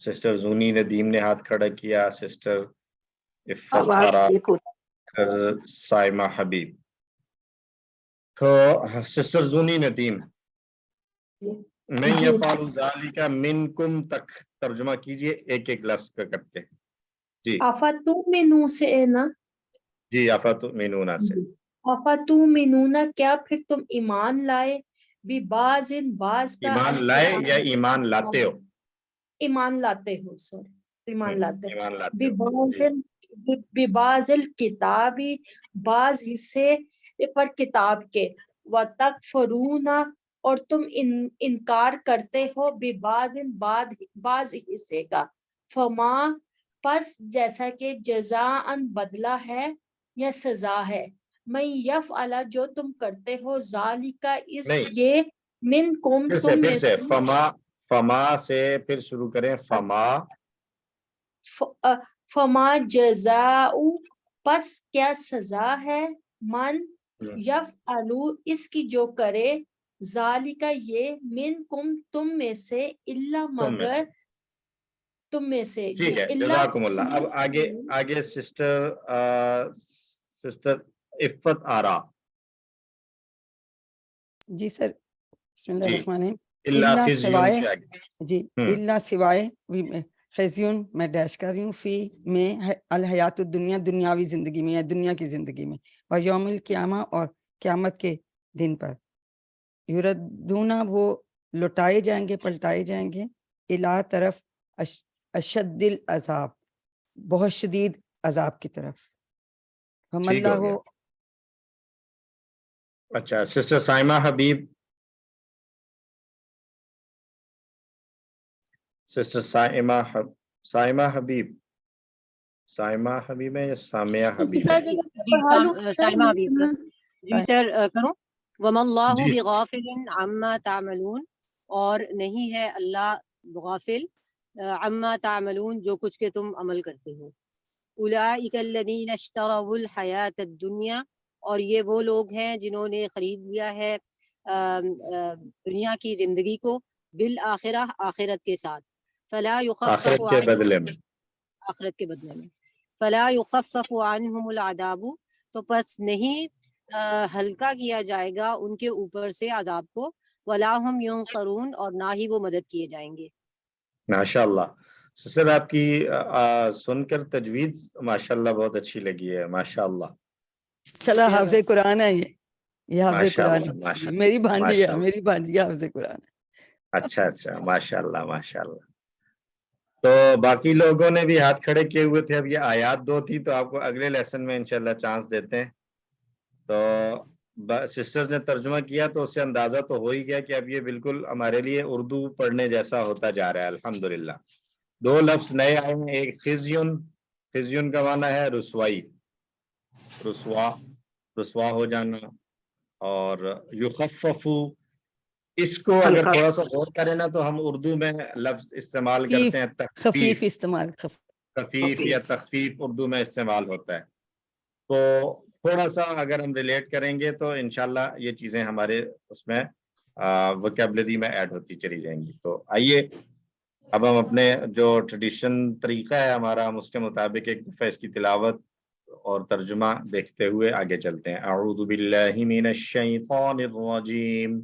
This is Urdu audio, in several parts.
سسٹر زونی ندیم نے ہاتھ کھڑا کیا, سسٹر عفت آواز آرا, ایک ہوتا سائمہ حبیب. تو سسٹر زونی ندیم, میں جی یفعل ذالک منکم تک ترجمہ کیجئے ایک ایک لفظ کا کر کے. جی افتؤمنون سے ہے نا؟ جی افتؤمنون سے. افتؤمنون کیا پھر تم ایمان لائے ببعض بعض کا ایمان لائے یا ایمان لاتے ہو؟ ایمان لاتے ہو, سوری ایمان لاتے ہو. ایمان لاتے ہو. ببعض الکتابی بعض حصے پر کتاب کے, وتکفرون اور تم انکار کرتے ہو ببعض بعض حصے کا, فما پس جیسا کہ جزاءً بدلہ ہے یا سزا ہے, میں یفعل جو تم کرتے ہو ذالک اس نہیں, یہ منکم تم میں پھر سے فما سے پھر شروع کریں. فما جزاء پس کیا سزا ہے, من یفعل اس کی جو کرے, ذالک یہ منکم تم میں سے, الا مگر تم میں سے. ٹھیک ہے, جزاکم اللہ. اب آگے سسٹر عفت آرا. جی سر, بسم اللہ جی, الرحمن الرحیم. اللہ اللہ خزیون سوائے, سے آگے. جی اللہ سوائے خزیون میں ڈیش کر رہی ہوں, فی میں الحیات الدنیا دنیاوی زندگی میں یا دنیا کی زندگی میں, و یوم القیامہ اور قیامت کے دن پر, یردونا وہ لوٹائے جائیں گے, پلٹائے جائیں گے, الا طرف اشد العذاب بہت شدید عذاب کی طرف. ہم ٹھیک ہو اللہ گیا. ہو. اچھا, سسٹر سائمہ حبیب. سسٹر سائمہ حبیب. سائمہ حبیب ہے یا سامیہ حبیب ہے؟ سائمہ حبیب. جی سر کروں. وما اللہ جی بغافل عما تعملون, اور نہیں ہے اللہ غافل عما تعملون جو کچھ کہ تم عمل کرتے ہو. اولئک الذین اشتروا الحیات الدنیا, اور یہ وہ لوگ ہیں جنہوں نے خرید لیا ہے دنیا کی زندگی کو, بالآخرہ آخرت کے ساتھ, فلا یخفف آخرت کے بدلے میں. آخرت کے بدلے میں, فلا یخفف عنہم العذاب, تو پس نہیں ہلکا کیا جائے گا ان کے اوپر سے عذاب کو, ولا ہم ینصرون, اور نہ ہی وہ مدد کیے جائیں گے. ماشاءاللہ. سسٹر آپ کی سن کر تجوید ماشاءاللہ بہت اچھی لگی ہے, ماشاءاللہ. چلا حافظ قرآن ہے, یہ حافظ قرآن ہے, ماشاءاللہ, میری بھانجی ہے, ماشاءاللہ. میری بھانجی حافظ قرآن ہے. اچھا, ماشاءاللہ ماشاءاللہ. تو باقی لوگوں نے بھی ہاتھ کھڑے کیے ہوئے تھے, اب یہ آیات 2 تھی تو آپ کو اگلے لیسن میں انشاءاللہ چانس دیتے ہیں. تو سسٹر نے ترجمہ کیا تو اس سے اندازہ تو ہو ہی گیا کہ اب یہ بالکل ہمارے لیے اردو پڑھنے جیسا ہوتا جا رہا ہے. الحمدللہ 2 لفظ نئے آئے ہیں, ایک خزیون کا معنی ہے رسوائی, رسوا ہو جانا, اور یخففو اس کو اگر ہلکا تھوڑا سا غور کریں نا تو ہم اردو میں لفظ استعمال کرتے ہیں خفیف استعمال, خفیف یا تخفیف اردو میں استعمال ہوتا ہے. تو تھوڑا سا اگر ہم ریلیٹ کریں گے تو انشاءاللہ یہ چیزیں ہمارے اس میں ووکیبلری میں ایڈ ہوتی چلی جائیں گی. تو آئیے اب ہم اپنے جو ٹریڈیشن طریقہ ہے ہمارا, ہم اس کے مطابق ایک دفعہ اس کی تلاوت اور ترجمہ دیکھتے ہوئے آگے چلتے ہیں. اعوذ باللہ من الشیطان الرجیم,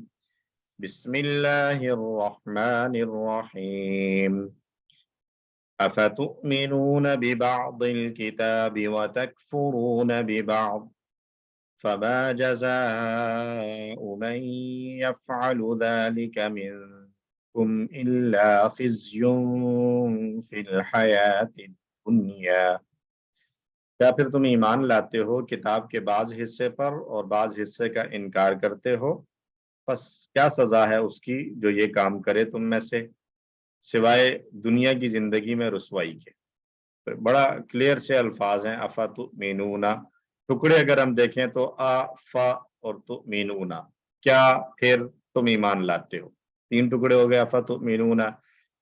بسم اللہ الرحمن الرحیم. افتؤمنون ببعض الكتاب وتكفرون ببعض, فما جزاء من يفعل ذلك منكم إلا خزي في الحياة الدنيا. کیا پھر تم ایمان لاتے ہو کتاب کے بعض حصے پر اور بعض حصے کا انکار کرتے ہو, پس کیا سزا ہے اس کی جو یہ کام کرے تم میں سے, سوائے دنیا کی زندگی میں رسوائی کے. بڑا کلیئر سے الفاظ ہیں. افتؤمنون, ٹکڑے اگر ہم دیکھیں تو افا اور تؤمنون, کیا پھر تم ایمان لاتے ہو, 3 ٹکڑے ہو گئے. افتؤمنون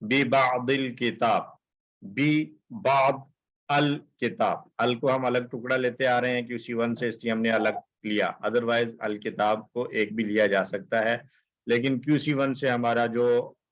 ببعض الکتاب, ببعض الکتاب, ال کو ہم الگ ٹکڑا لیتے آ رہے ہیں کہ اسی ون سے, اس لیے ہم نے الگ لیا. ادروائز الکتاب کو ایک بھی لیا جا سکتا ہے, لیکن QC1 سے ہمارا جو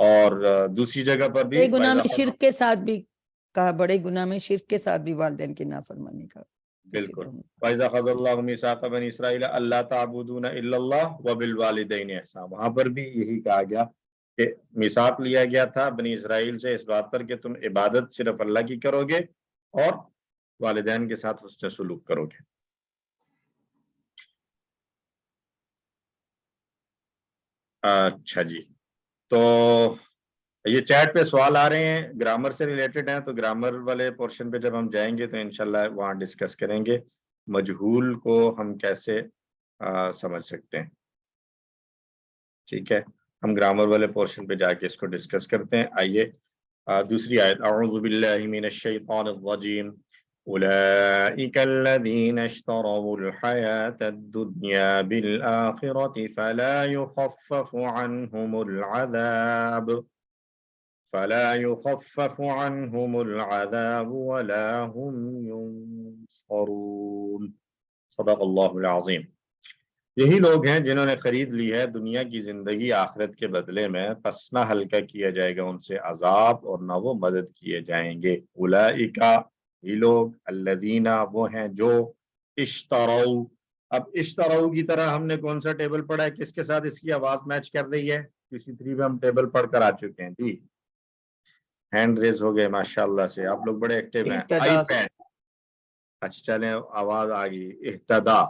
اور دوسری جگہ پر بھی بڑے گناہ میں شرک کے ساتھ بھی کہا، بڑے گناہ میں شرک کے ساتھ بھی والدین کی نافرمانی کا بالکل وَإِذَا أَخَذَ اللَّهُ مِيثَاقَ بَنِي إِسْرَائِيلَ أَلَّا تَعْبُدُونَ إِلَّا اللَّهَ وَبِالْوَالِدَيْنِ إِحْسَانًا، وہاں پر بھی یہی کہا گیا کہ میثاق لیا گیا تھا بنی اسرائیل سے اس بات پر کہ تم عبادت صرف اللہ کی کرو گے اور والدین کے ساتھ حسن سلوک کرو گے۔ اچھا جی، تو یہ چیٹ پہ سوال آ رہے ہیں، گرامر سے ریلیٹڈ ہیں، تو گرامر والے پورشن پہ جب ہم جائیں گے تو انشاءاللہ وہاں ڈسکس کریں گے مجہول کو ہم کیسے سمجھ سکتے ہیں۔ ٹھیک ہے، ہم گرامر والے پورشن پہ جا کے اس کو ڈسکس کرتے ہیں۔ آئیے دوسری آیت، اعوذ باللہ من الشیطان الرجیم، اولئک الذین اشتروا الحیاة الدنیا بالآخرة فلا يخفف عنهم العذاب ولا هم ينصرون۔ صدق اللہ العظیم۔ یہی لوگ ہیں جنہوں نے خرید لی ہے دنیا کی زندگی آخرت کے بدلے میں، پس نہ ہلکا کیا جائے گا ان سے عذاب اور نہ وہ مدد کیے جائیں گے۔ اولئکا، یہ لوگ، الذین، وہ ہیں جو، اشتروا، اب اشتروا کی طرح ہم نے کون سا ٹیبل پڑھا ہے، کس کے ساتھ اس کی آواز میچ کر رہی ہے؟ کسی 3 میں ہم ٹیبل پڑھ کر آ چکے ہیں جی، ہینڈ ریز ہو گئے ماشاءاللہ سے، آپ لوگ بڑے ایکٹیو ہیں۔ آئی پیڈ، اچھا چلیں آواز آ گئی۔ اہتدا،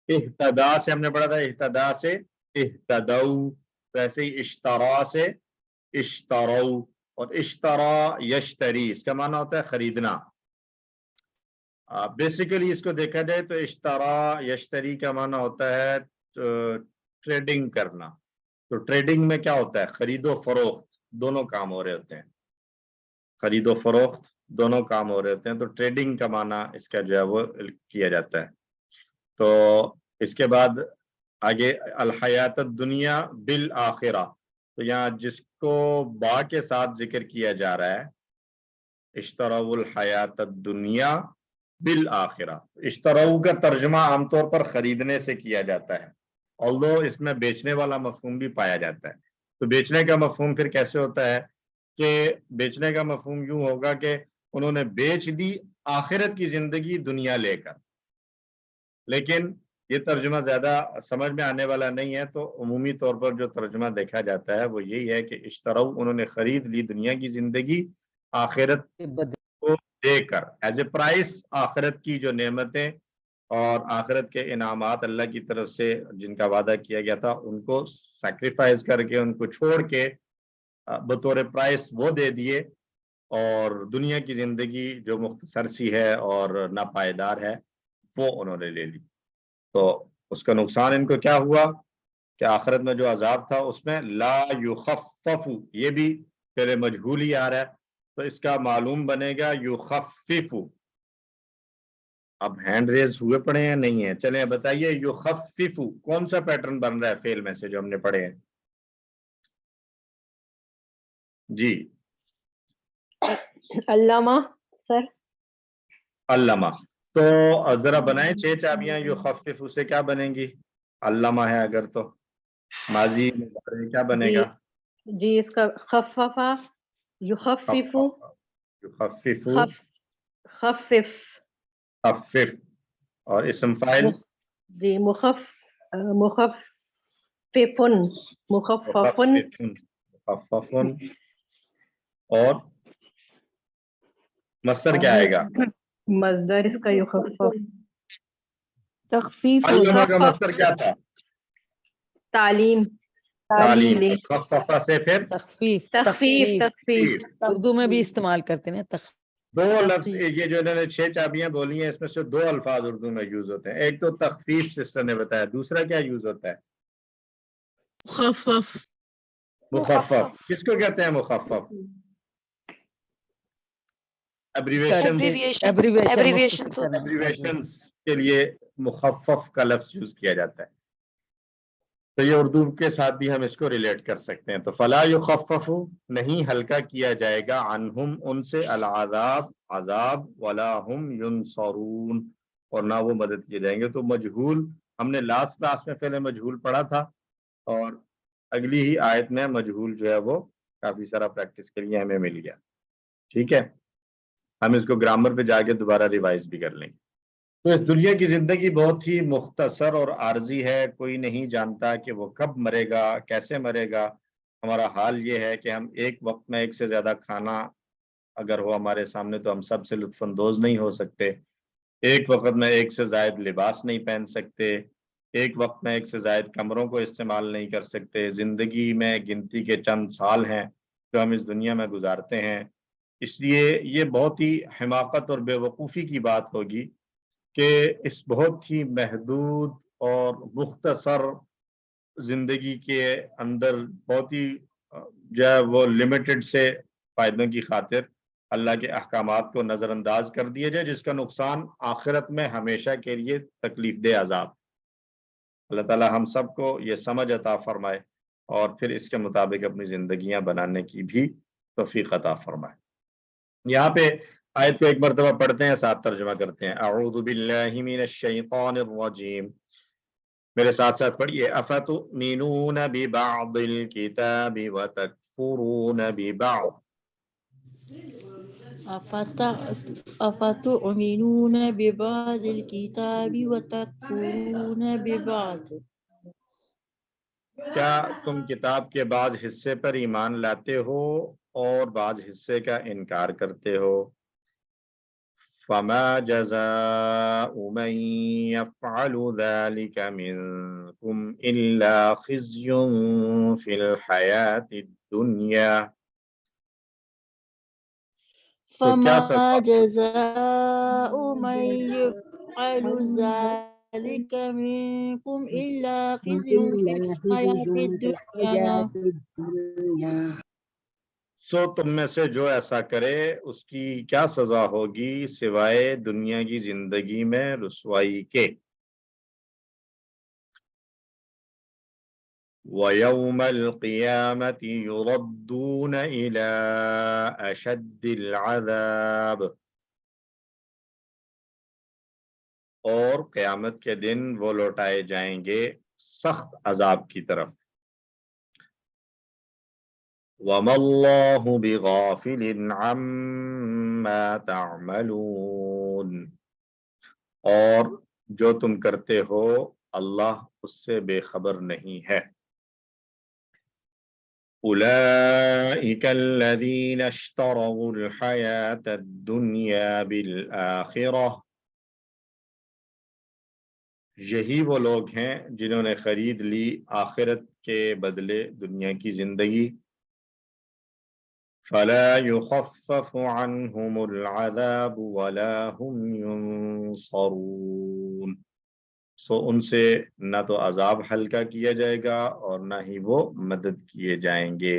اہتدا سے ہم نے پڑھا تھا، اہتدا سے اہتدو، ویسے ہی اشترا سے اشترو، اور اشترا یشتری، اس کا معنی ہوتا ہے خریدنا۔ بیسیکلی اس کو دیکھا جائے تو اشترا یشتری کا معنی ہوتا ہے ٹریڈنگ کرنا۔ تو ٹریڈنگ میں کیا ہوتا ہے؟ خرید و فروخت دونوں کام ہو رہے ہوتے ہیں، خرید و فروخت دونوں کام ہو رہے ہوتے ہیں، تو ٹریڈنگ کا معنی اس کا جو ہے وہ کیا جاتا ہے۔ تو اس کے بعد آگے الحیات الدنیا بالآخرہ، تو یہاں جس کو با کے ساتھ ذکر کیا جا رہا ہے، اشتروا الحیات الدنیا بالآخرہ، اشتروا کا ترجمہ عام طور پر خریدنے سے کیا جاتا ہے، although اس میں بیچنے والا مفہوم بھی پایا جاتا ہے۔ تو بیچنے کا مفہوم پھر کیسے ہوتا ہے کہ بیچنے کا مفہوم یوں ہوگا کہ انہوں نے بیچ دی آخرت کی زندگی دنیا لے کر، لیکن یہ ترجمہ زیادہ سمجھ میں آنے والا نہیں ہے، تو عمومی طور پر جو ترجمہ دیکھا جاتا ہے وہ یہی ہے کہ اشتروا، انہوں نے خرید لی دنیا کی زندگی آخرت کو دے کر، ایز اے پرائس، آخرت کی جو نعمتیں اور آخرت کے انعامات اللہ کی طرف سے جن کا وعدہ کیا گیا تھا ان کو سیکریفائز کر کے، ان کو چھوڑ کے بطور پرائس وہ دے دیے، اور دنیا کی زندگی جو مختصر سی ہے اور ناپائیدار ہے وہ انہوں نے لے لی۔ تو اس کا نقصان ان کو کیا ہوا کہ آخرت میں جو عذاب تھا اس میں لا یخفف، یہ بھی پہلے مجہول ہی آ رہا ہے، تو اس کا معلوم بنے گا یخفف۔ اب ہینڈ ریز ہوئے پڑے ہیں نہیں ہیں؟ چلیں بتائیے یخفف کون سا پیٹرن بن رہا ہے فعل میں سے جو ہم نے پڑھے ہیں؟ جی علامہ سر، علامہ، تو ذرا بنائیں 6 چابیاں یخفف سے کیا بنیں گی؟ علامہ ہے اگر تو ماضی مضارع کیا بنے گا؟ جی اس کا خففا، یخفف، یخفف، خفف، خفف، اور اسم فاعل جی مخففن، مخففن، مخففن، اور مصدر کیا آئے گا؟ مصدر اس کا یخفف، تخفیف علامہ کا مصدر کیا تھا؟ تعلیم، تعلیم، خففہ سے پھر تخفیف، تخفیف، تخفیف، اردو میں بھی استعمال کرتے ہیں تخفیف۔ 2 لفظ، یہ جو انہوں نے 6 چابیاں بولی ہیں اس میں سے 2 الفاظ اردو میں یوز ہوتے ہیں، ایک تو تخفیف سسٹر نے بتایا، دوسرا کیا یوز ہوتا ہے؟ مخفف، مخفف، کس کو کہتے ہیں مخفف؟ ایبریویشنز کے لیے مخفف کا لفظ یوز کیا جاتا ہے، تو یہ اردو کے ساتھ بھی ہم اس کو ریلیٹ کر سکتے ہیں۔ تو فلا یخفف، نہیں ہلکا کیا جائے گا، عنہم، ان سے، العذاب، عذاب، ولا ہم ینصرون، اور نہ وہ مدد کیے جائیں گے۔ تو مجہول ہم نے لاسٹ میں فعل مجہول پڑھا تھا، اور اگلی ہی آیت میں مجہول جو ہے وہ کافی سارا پریکٹس کے لیے ہمیں مل گیا. ٹھیک ہے, ہم اس کو گرامر پہ جا کے دوبارہ ریوائز بھی کر لیں گے. تو اس دنیا کی زندگی بہت ہی مختصر اور عارضی ہے. کوئی نہیں جانتا کہ وہ کب مرے گا, کیسے مرے گا. ہمارا حال یہ ہے کہ ہم ایک وقت میں ایک سے زیادہ کھانا اگر ہو ہمارے سامنے تو ہم سب سے لطف اندوز نہیں ہو سکتے. ایک وقت میں ایک سے زائد لباس نہیں پہن سکتے. ایک وقت میں ایک سے زائد کمروں کو استعمال نہیں کر سکتے. زندگی میں گنتی کے چند سال ہیں جو ہم اس دنیا میں گزارتے ہیں. اس لیے یہ بہت ہی حماقت اور بے وقوفی کی بات ہوگی کہ اس بہت ہی محدود اور مختصر زندگی کے اندر بہت ہی جو ہے وہ لمیٹڈ سے فائدوں کی خاطر اللہ کے احکامات کو نظر انداز کر دیا جائے, جس کا نقصان آخرت میں ہمیشہ کے لیے تکلیف دہ عذاب. اللہ تعالی ہم سب کو یہ سمجھ عطا فرمائے اور پھر اس کے مطابق اپنی زندگیاں بنانے کی بھی توفیق عطا فرمائے. یہاں پہ آیت کو ایک مرتبہ پڑھتے ہیں, ساتھ ترجمہ کرتے ہیں. اعوذ باللہ من الشیطان الرجیم. میرے ساتھ ساتھ پڑھیے. افتؤمنون ببعض الکتاب وتکفرون ببعض. أفتؤمنون ببعض الكتاب وتكفرون ببعض. کیا تم کتاب کے بعض حصے پر ایمان لاتے ہو اور بعض حصے کا انکار کرتے ہو؟ فما جزاء من يفعل ذلك منكم إلا خزي في الحياة الدنيا. فما جزاء من يفعل ذلك منكم إلا خزي في الحياة الدنيا. سو تم میں سے جو ایسا کرے اس کی کیا سزا ہوگی سوائے دنیا کی زندگی میں رسوائی کے. وَيَوْمَ الْقِيَامَةِ يُرَدُّونَ إِلَىٰ أَشَدِّ الْعَذَابِ. اور قیامت کے دن وہ لوٹائے جائیں گے سخت عذاب کی طرف. وَمَا اللَّهُ بِغَافِلٍ عَمَّا تَعْمَلُونَ. اور جو تم کرتے ہو اللہ اس سے بے خبر نہیں ہے. أولئك الذين اشتروا الحياة الدنيا بالآخرة. یہی وہ لوگ ہیں جنہوں نے خرید لی آخرت کے بدلے دنیا کی زندگی. فلا يخفف عنهم العذاب ولا هم ينصرون. سو ان سے نہ تو عذاب ہلکا کیا جائے گا اور نہ ہی وہ مدد کیے جائیں گے.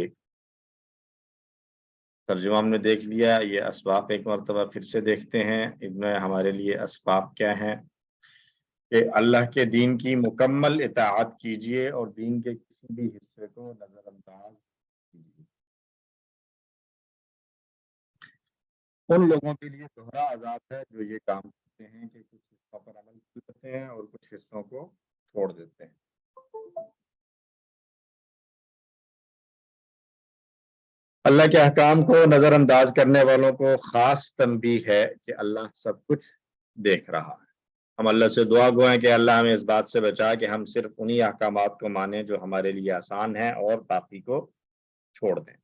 ترجمہ ہم نے دیکھ لیا. یہ اسباق ایک مرتبہ پھر سے دیکھتے ہیں. ان میں ہمارے لیے اسباق کیا ہیں کہ اللہ کے دین کی مکمل اطاعت کیجیے اور دین کے کسی بھی حصے کو نظر انداز کیجیے. ان لوگوں کے لیے دوہرا عذاب ہے جو یہ کام کرتے ہیں کہ کچھ حصوں پر عمل کرتے ہیں اور کچھ حصوں کو چھوڑ دیتے ہیں. اللہ کے احکام کو نظر انداز کرنے والوں کو خاص تنبیہ ہے کہ اللہ سب کچھ دیکھ رہا ہے. ہم اللہ سے دعا گو ہیں کہ اللہ ہمیں اس بات سے بچا کہ ہم صرف انہی احکامات کو مانیں جو ہمارے لیے آسان ہیں اور باقی کو چھوڑ دیں.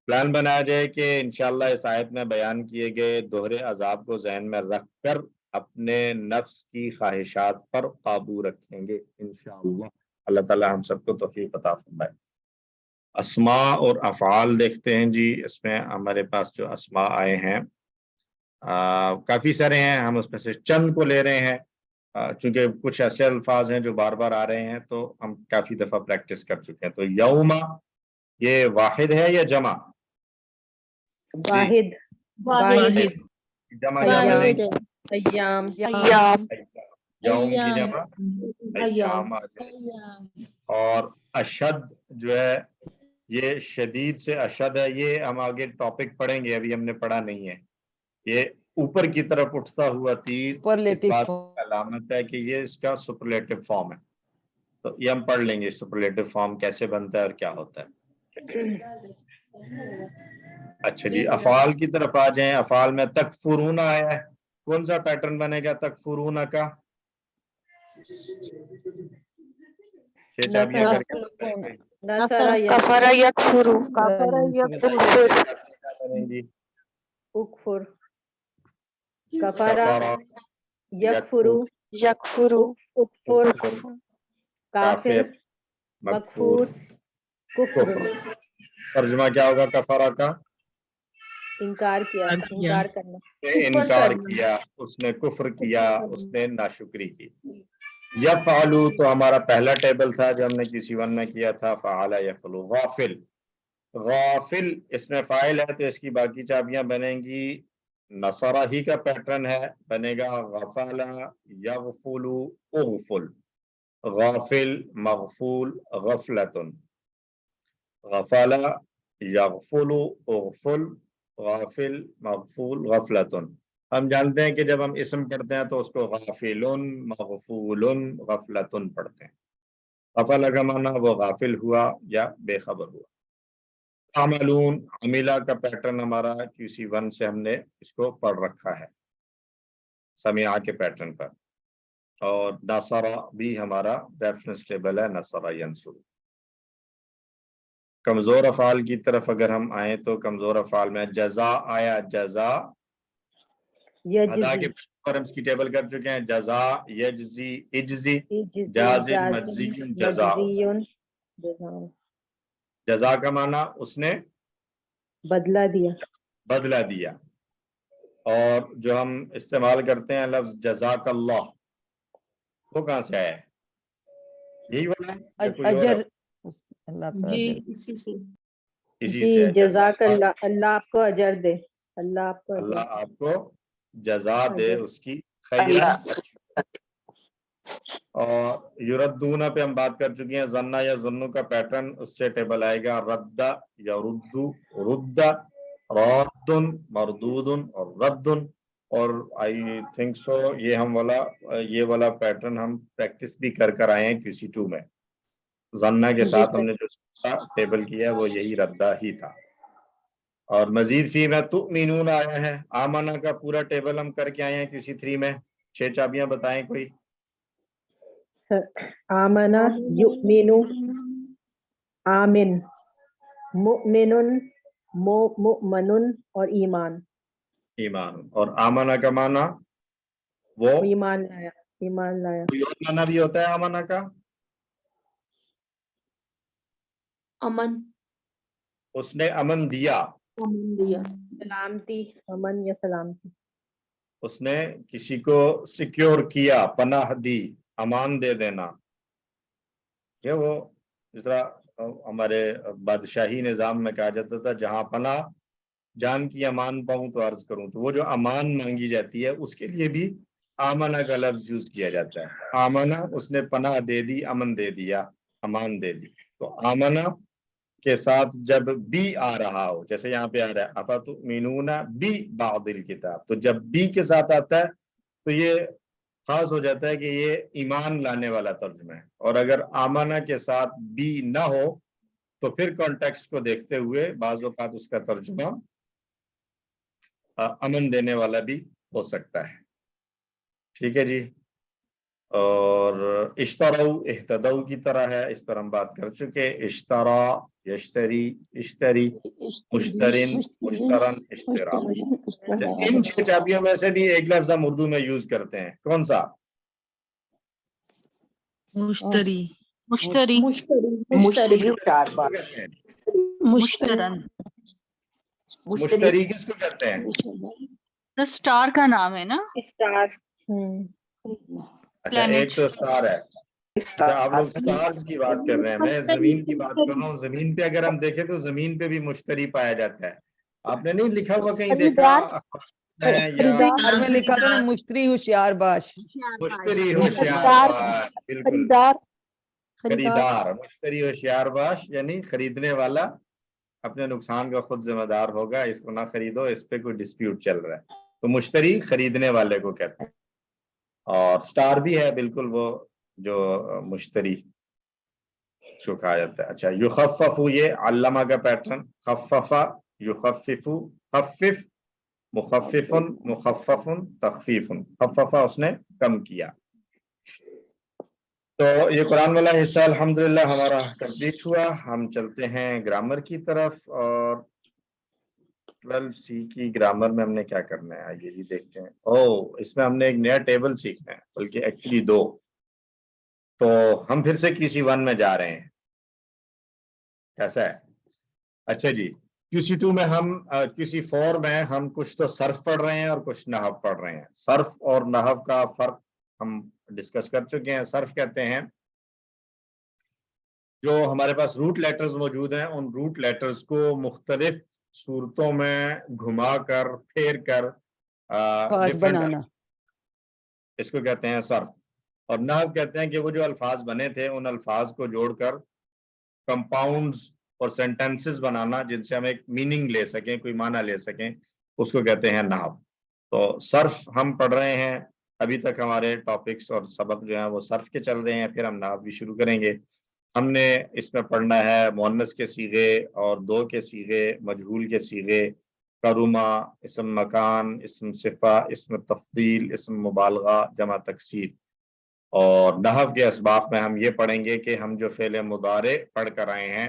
پلان بنایا جائے کہ انشاءاللہ اس آیت میں بیان کیے گئے دوہرے عذاب کو ذہن میں رکھ کر اپنے نفس کی خواہشات پر قابو رکھیں گے انشاءاللہ. اللہ تعالی ہم سب کو توفیق عطا فرمائے. اسماء اور افعال دیکھتے ہیں جی. اس میں ہمارے پاس جو اسماء آئے ہیں کافی سارے ہیں. ہم اس میں سے چند کو لے رہے ہیں چونکہ کچھ ایسے الفاظ ہیں جو بار بار آ رہے ہیں تو ہم کافی دفعہ پریکٹس کر چکے ہیں. تو یوما یہ واحد ہے یا جمع؟ واحد. واحد. جمع کیا ملے گی؟ ایام. ایام. یوم کی جمع ایام آ جائے. أيام. اور اشد جو ہے یہ شدید سے اشد ہے. یہ ہم آگے ٹاپک پڑھیں گے, ابھی ہم نے پڑھا نہیں ہے. یہ اوپر کی طرف اٹھتا ہوا تیر اس Superlative بات form. کی علامت ہے کہ یہ اس کا سپرلیٹو فارم ہے. تو یہ ہم پڑھ لیں گے سپرلیٹو فارم کیسے بنتا ہے اور کیا ہوتا ہے. اچھا جی، افعال کی طرف آ جائیں. افعال میں تکفرون آیا ہے، کون سا پیٹرن بنے گا تکفرون کا؟ چھ چابیاں کر کے بتائیں کوئی. نصر کفر یکفرو کفر یکفر کیا کریں جی؟ اکفر کفارہ کفارہ یکفرو یکفرو اکفر کافر کافر مکفور کفر کفر. ترجمہ کیا ہوگا کفارہ کا؟ انکار کیا انکار کرنا نے کفر انکار کرنا کیا، اس نے کفر کیا، اس نے ناشکری کی. یفعلو تو ہمارا پہلا ٹیبل تھا جو ہم نے کسی ون میں کیا تھا، فعل یفعلو. غافل، غافل اس میں فاعل ہے تو اس کی باقی چابیاں بنیں گی. نصرہ ہی کا پیٹرن ہے، بنے گا غفل یغفل اغفل. غافل مغفول غفلتن. غفل یغفل اغفل غافل مغفول غفلتن. ہم جانتے ہیں کہ جب ہم اسم پڑھتے ہیں تو اس کو غافلن مغفولن غفلتن پڑھتے ہیں. غفل کا معنی وہ غافل ہوا یا بے خبر ہوا. عملون، عملہ کا پیٹرن ہمارا کسی ون سے ہم نے اس کو پڑھ رکھا ہے سمیعہ کے پیٹرن پر. اور نصرہ بھی ہمارا ریفرنس ٹیبل ہے، نصرہ ینصر. کمزور افعال کی طرف اگر ہم آئیں تو کمزور افعال میں جزا آیا، جزا ادا کے پر ہم اس کی ٹیبل کر چکے ہیں. جزا یجزی اجزی جازم مجزی جزا. جزا کا معنی اس نے بدلہ دیا بدلہ دیا. اور جو ہم استعمال کرتے ہیں لفظ جزاک اللہ، وہ کہاں سے آیا ہے؟ یہی والا ہے یا کوئی اور اجر ہے؟ اللہ کا جی اجر. اسی سے اسی جی سے جزاک اللہ، اللہ آپ کو اجر دے، اللہ آپ کو اللہ اجر آپ کو جزا دے اجر. اس کی خیرن. اور یردون پہ ہم بات کر چکے ہیں. ظنہ یا ظنو کا پیٹرن اس سے ٹیبل آئے گا رد یا ردو رد رد مردود اور رد. اور آئی تھنک سو یہ والا پیٹرن ہم پریکٹس بھی کر آئے ہیں کسی 2 میں. ظنہ کے ساتھ ہم نے جو ٹیبل کیا وہ یہی ردہ ہی تھا. اور مزید فی میں تؤمنون آیا ہے. آمنہ کا پورا ٹیبل ہم کر کے آئے ہیں کسی 3 میں. 6 چابیاں بتائیں کوئی. آمنہ یؤمنو آمن مؤمنن مؤمنن اور ایمان. ایمان. اور آمنہ کا معنی وہ ایمان لایا، ایمان لایا. کوئی اور معنی بھی ہوتا ہے آمنہ کا؟ امن اس نے امن دیا، امن دیا سلامتی، امن یا سلامتی. اس نے کسی کو سیکیور کیا، پناہ دی، امان دے دینا. یہ وہ جس طرح ہمارے بادشاہی نظام میں کہا جاتا تھا جہاں پناہ جان کی امان پاؤں تو عرض کروں. تو وہ جو امان مانگی جاتی ہے اس کے لیے بھی آمنہ کا لفظ یوز کیا جاتا ہے. آمنہ اس نے پناہ دے دی، امن دے دیا، امان دے دی. تو آمنہ کے ساتھ جب بی آ رہا ہو، جیسے یہاں پہ آ رہا ہے افتؤمنون ببعض الکتاب، تو جب بی کے ساتھ آتا ہے تو یہ خاص ہو جاتا ہے کہ یہ ایمان لانے والا ترجمہ ہے. اور اگر آمنہ کے ساتھ بی نہ ہو تو پھر کانٹیکسٹ کو دیکھتے ہوئے بعض اوقات اس کا ترجمہ امن دینے والا بھی ہو سکتا ہے. ٹھیک ہے جی. اور اشترو اہتدو کی طرح ہے، اس پر ہم بات کر چکے. اشترا یشتری اشتری مشترن مشترن اشترا. ان 6 چابیوں میں سے بھی ایک لفظ ہم اردو میں یوز کرتے ہیں، کون سا؟ مشتری مشتری مشتری مشترن مشتری کس کو کہتے ہیں؟ اسٹار کا نام ہے نا. اسٹار. اچھا ایک تو اسٹار ہے. اچھا آپ لوگ اسٹارز کی بات کر رہے ہیں، میں زمین کی بات کر رہا ہوں. زمین پہ اگر ہم دیکھیں تو زمین پہ بھی مشتری پایا جاتا ہے. آپ نے نہیں لکھا ہوا کہیں دیکھا یا خریدار میں لکھا تھا نا مشتری ہوشیار باش. مشتری ہوشیار باش. بالکل خریدار. مشتری ہوشیار باش یعنی خریدنے والا اپنے نقصان کا خود ذمہ دار ہوگا، اس کو نہ خریدو، اس پہ کوئی ڈسپیوٹ چل رہا ہے. تو مشتری خریدنے والے کو کہتے ہیں. اور اسٹار بھی ہے بالکل وہ جو مشتری. سکھایا جاتا ہے. اچھا یخففو یہ علامہ کا پیٹرن, خففا یخففو, خفف مخففن مخففن تخفیفن, خففا اس نے کم کیا. تو یہ قرآن والا حصہ الحمدللہ ہمارا کمپلیٹ ہوا. ہم چلتے ہیں گرامر کی طرف, اور 12C کی گرامر میں ہم نے کیا کرنا ہے آئیے جی دیکھتے ہیں. اس میں ہم نے ایک نیا ٹیبل سیکھنا ہے, بلکہ ایکچولی 2. تو ہم پھر سے QC1 میں جا رہے ہیں, کیسا ہے؟ اچھا جی, QC2 میں ہم QC4 میں ہم کچھ تو صرف پڑھ رہے ہیں اور کچھ نحو پڑھ رہے ہیں. صرف اور نحو کا فرق ہم ڈسکس کر چکے ہیں. صرف کہتے ہیں جو ہمارے پاس روٹ لیٹرز موجود ہیں, ان روٹ لیٹرز کو مختلف صورتوں میں گھما کر پھیر کر خاص بنانا, اس کو کہتے ہیں صرف. اور نحو کہتے ہیں کہ وہ جو الفاظ بنے تھے ان الفاظ کو جوڑ کر کمپاؤنڈز اور سینٹینسز بنانا جن سے ہم ایک میننگ لے سکیں, کوئی معنی لے سکیں, اس کو کہتے ہیں نحو. تو صرف ہم پڑھ رہے ہیں, ابھی تک ہمارے ٹاپکس اور سبق جو ہیں وہ صرف کے چل رہے ہیں, پھر ہم نحو بھی شروع کریں گے. ہم نے اس میں پڑھنا ہے مؤنث کے صیغے اور 2 کے صیغے, مجہول کے صیغے, کرما, اسم مکان, اسم صفہ, اسم تفضیل, اسم مبالغہ, جمع تکسیر. اور نحو کے اسباق میں ہم یہ پڑھیں گے کہ ہم جو فعل مضارع پڑھ کر آئے ہیں,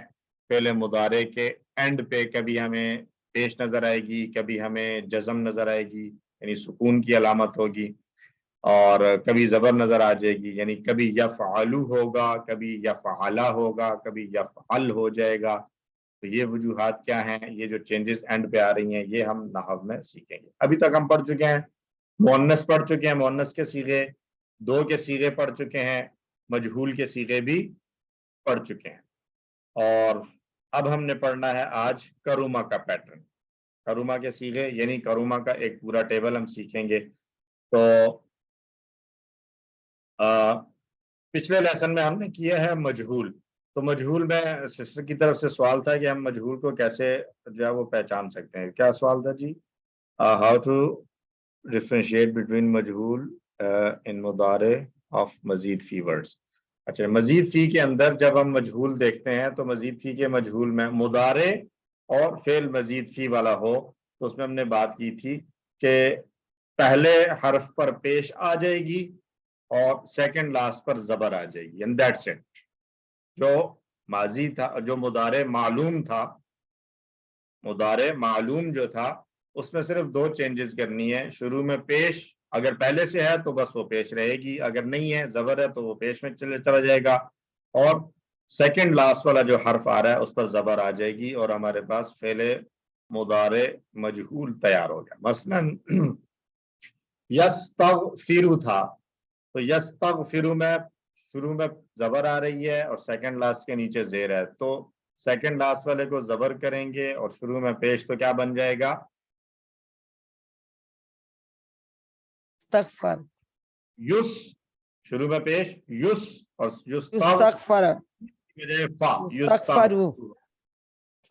فعل مضارع کے اینڈ پہ کبھی ہمیں پیش نظر آئے گی, کبھی ہمیں جزم نظر آئے گی یعنی سکون کی علامت ہوگی, اور کبھی زبر نظر آ جائے گی یعنی کبھی یفعلو ہوگا, کبھی یفعلا ہوگا, کبھی یفعل ہو جائے گا. تو یہ وجوہات کیا ہیں, یہ جو چینجز اینڈ پہ آ رہی ہیں, یہ ہم نحو میں سیکھیں گے. ابھی تک ہم پڑھ چکے ہیں مؤنث پڑھ چکے ہیں, مؤنث کے صیغے, 2 کے صیغے پڑھ چکے ہیں, مجہول کے صیغے بھی پڑھ چکے ہیں. اور اب ہم نے پڑھنا ہے آج کروما کا پیٹرن. کروما کے صیغے یعنی کروما کا ایک پورا ٹیبل ہم سیکھیں گے. تو پچھلے لیسن میں ہم نے کیا ہے مجہول. تو مجہول میں سسٹر کی طرف سے سوال تھا کہ ہم مجہول کو کیسے جو ہے وہ پہچان سکتے ہیں. کیا سوال تھا جی؟ ہاؤ ٹو ڈفرینشیٹ بٹوین مجہول ان مضارع آف مزید فی ورڈز. اچھا, مزید فی کے اندر جب ہم مجہول دیکھتے ہیں تو مزید فی کے مجہول میں مضارع اور فعل مزید فی والا ہو تو اس میں ہم نے بات کی تھی کہ پہلے حرف پر پیش آ جائے گی اور سیکنڈ لاسٹ پر زبر آ جائے گی, اینڈ دیٹس اٹ. جو ماضی تھا, جو مضارع معلوم تھا, مضارع معلوم جو تھا, اس میں صرف 2 چینجز کرنی ہے. شروع میں پیش اگر پہلے سے ہے تو بس وہ پیش رہے گی, اگر نہیں ہے زبر ہے تو وہ پیش میں چلا جائے گا, اور سیکنڈ لاسٹ والا جو حرف آ رہا ہے اس پر زبر آ جائے گی, اور ہمارے پاس فعل مضارع مجہول تیار ہو گیا. مثلا یستغفر تھا, تو یستغفر میں شروع میں زبر آ رہی ہے اور سیکنڈ لاسٹ کے نیچے زیر ہے, تو سیکنڈ لاسٹ والے کو زبر کریں گے اور شروع میں پیش تو کیا بن جائے گا؟ استغفر, یس, شروع میں پیش یس, اور یستغفر, یستغفرو.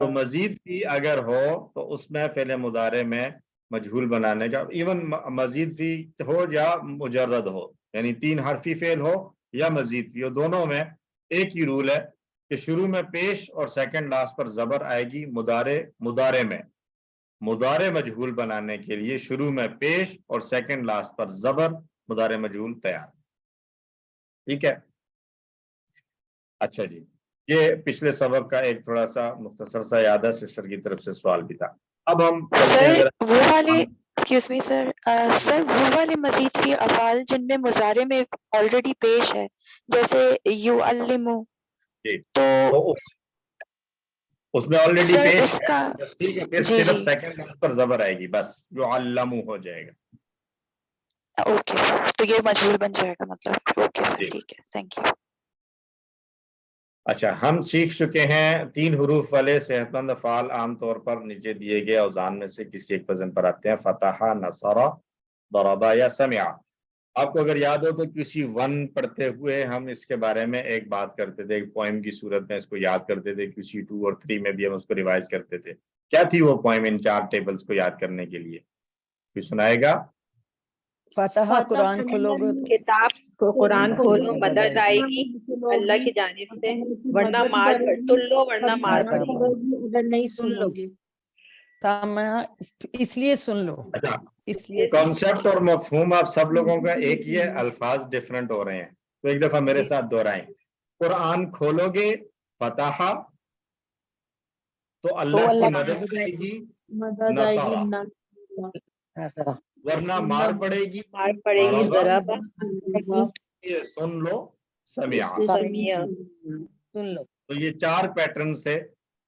تو مزید فی اگر ہو تو اس میں فعل مضارع میں مجہول بنانے کا, ایون مزید فی ہو یا مجرد ہو, یعنی 3 حرفی فعل ہو یا مزید فی ہو, دونوں میں ایک ہی رول ہے کہ شروع میں پیش اور سیکنڈ لاسٹ پر زبر آئے گی. مضارع میں مضارع مجہول بنانے کے لیے شروع میں پیش اور سیکنڈ لاسٹ پر زبر, مضارع مجہول تیار. ٹھیک ہے, اچھا جی, یہ پچھلے سبق کا ایک تھوڑا سا مختصر سا یاد ہے, سسٹر کی طرف سے سوال بھی تھا. اب ہم سر وہ والے ایکسکیوز می سر وہ والے مزید فی افعال جن میں مضارع میں آلریڈی پیش ہے, جیسے یعلمو, تو اس میں آلریڈی سر پیش اس کا ہے, پھر صرف سیکنڈ پر زبر آئے گی, بس یعلمو ہو جائے گا. اوکے سر, تو یہ مجہول بن جائے گا مطلب. اوکے سر, ٹھیک ہے, تھینک یو. اچھا, ہم سیکھ چکے ہیں 3 حروف والے صحت مند افعال عام طور پر نیچے دیے گئے اوزان میں سے کسی ایک وزن پر آتے ہیں. فتح, نصر, ضرب یا سمع. آپ کو اگر یاد ہو تو QC1 پڑھتے ہوئے ہم اس کے بارے میں ایک بات کرتے تھے, ایک پوائم کی صورت میں اس کو یاد کرتے تھے. QC2 اور 3 میں بھی ہم اس کو ریوائز کرتے تھے. کیا تھی وہ پوائم ان 4 ٹیبلز کو یاد کرنے کے لیے؟ کوئی سنائے گا؟ فاتحہ قرآن کھولوگے تو کتاب کو قرآن اللہ کی کھولو، مدد مدد آئے گی اللہ کی جانب سے، ورنہ مار پڑ سن لو ورنہ مار مار پڑے پڑے گی۔ اگر نہیں سنو گے اس لیے سن لو، اچھا اس لیے کانسیپٹ اور مفہوم آپ سب لوگوں کا ایک ہی ہے، الفاظ ڈفرنٹ ہو رہے ہیں، تو ایک دفعہ میرے ساتھ دہرائیں۔ قرآن کھولو گے فتح تو اللہ کی مدد آئے گی، مدد آئے گی نصارہ، ورنہ مار پڑے گی، مار پڑے گی ذرا یہ سن لو سمیا۔ سمیع۔ سن لو۔ تو یہ 4 پیٹرن سے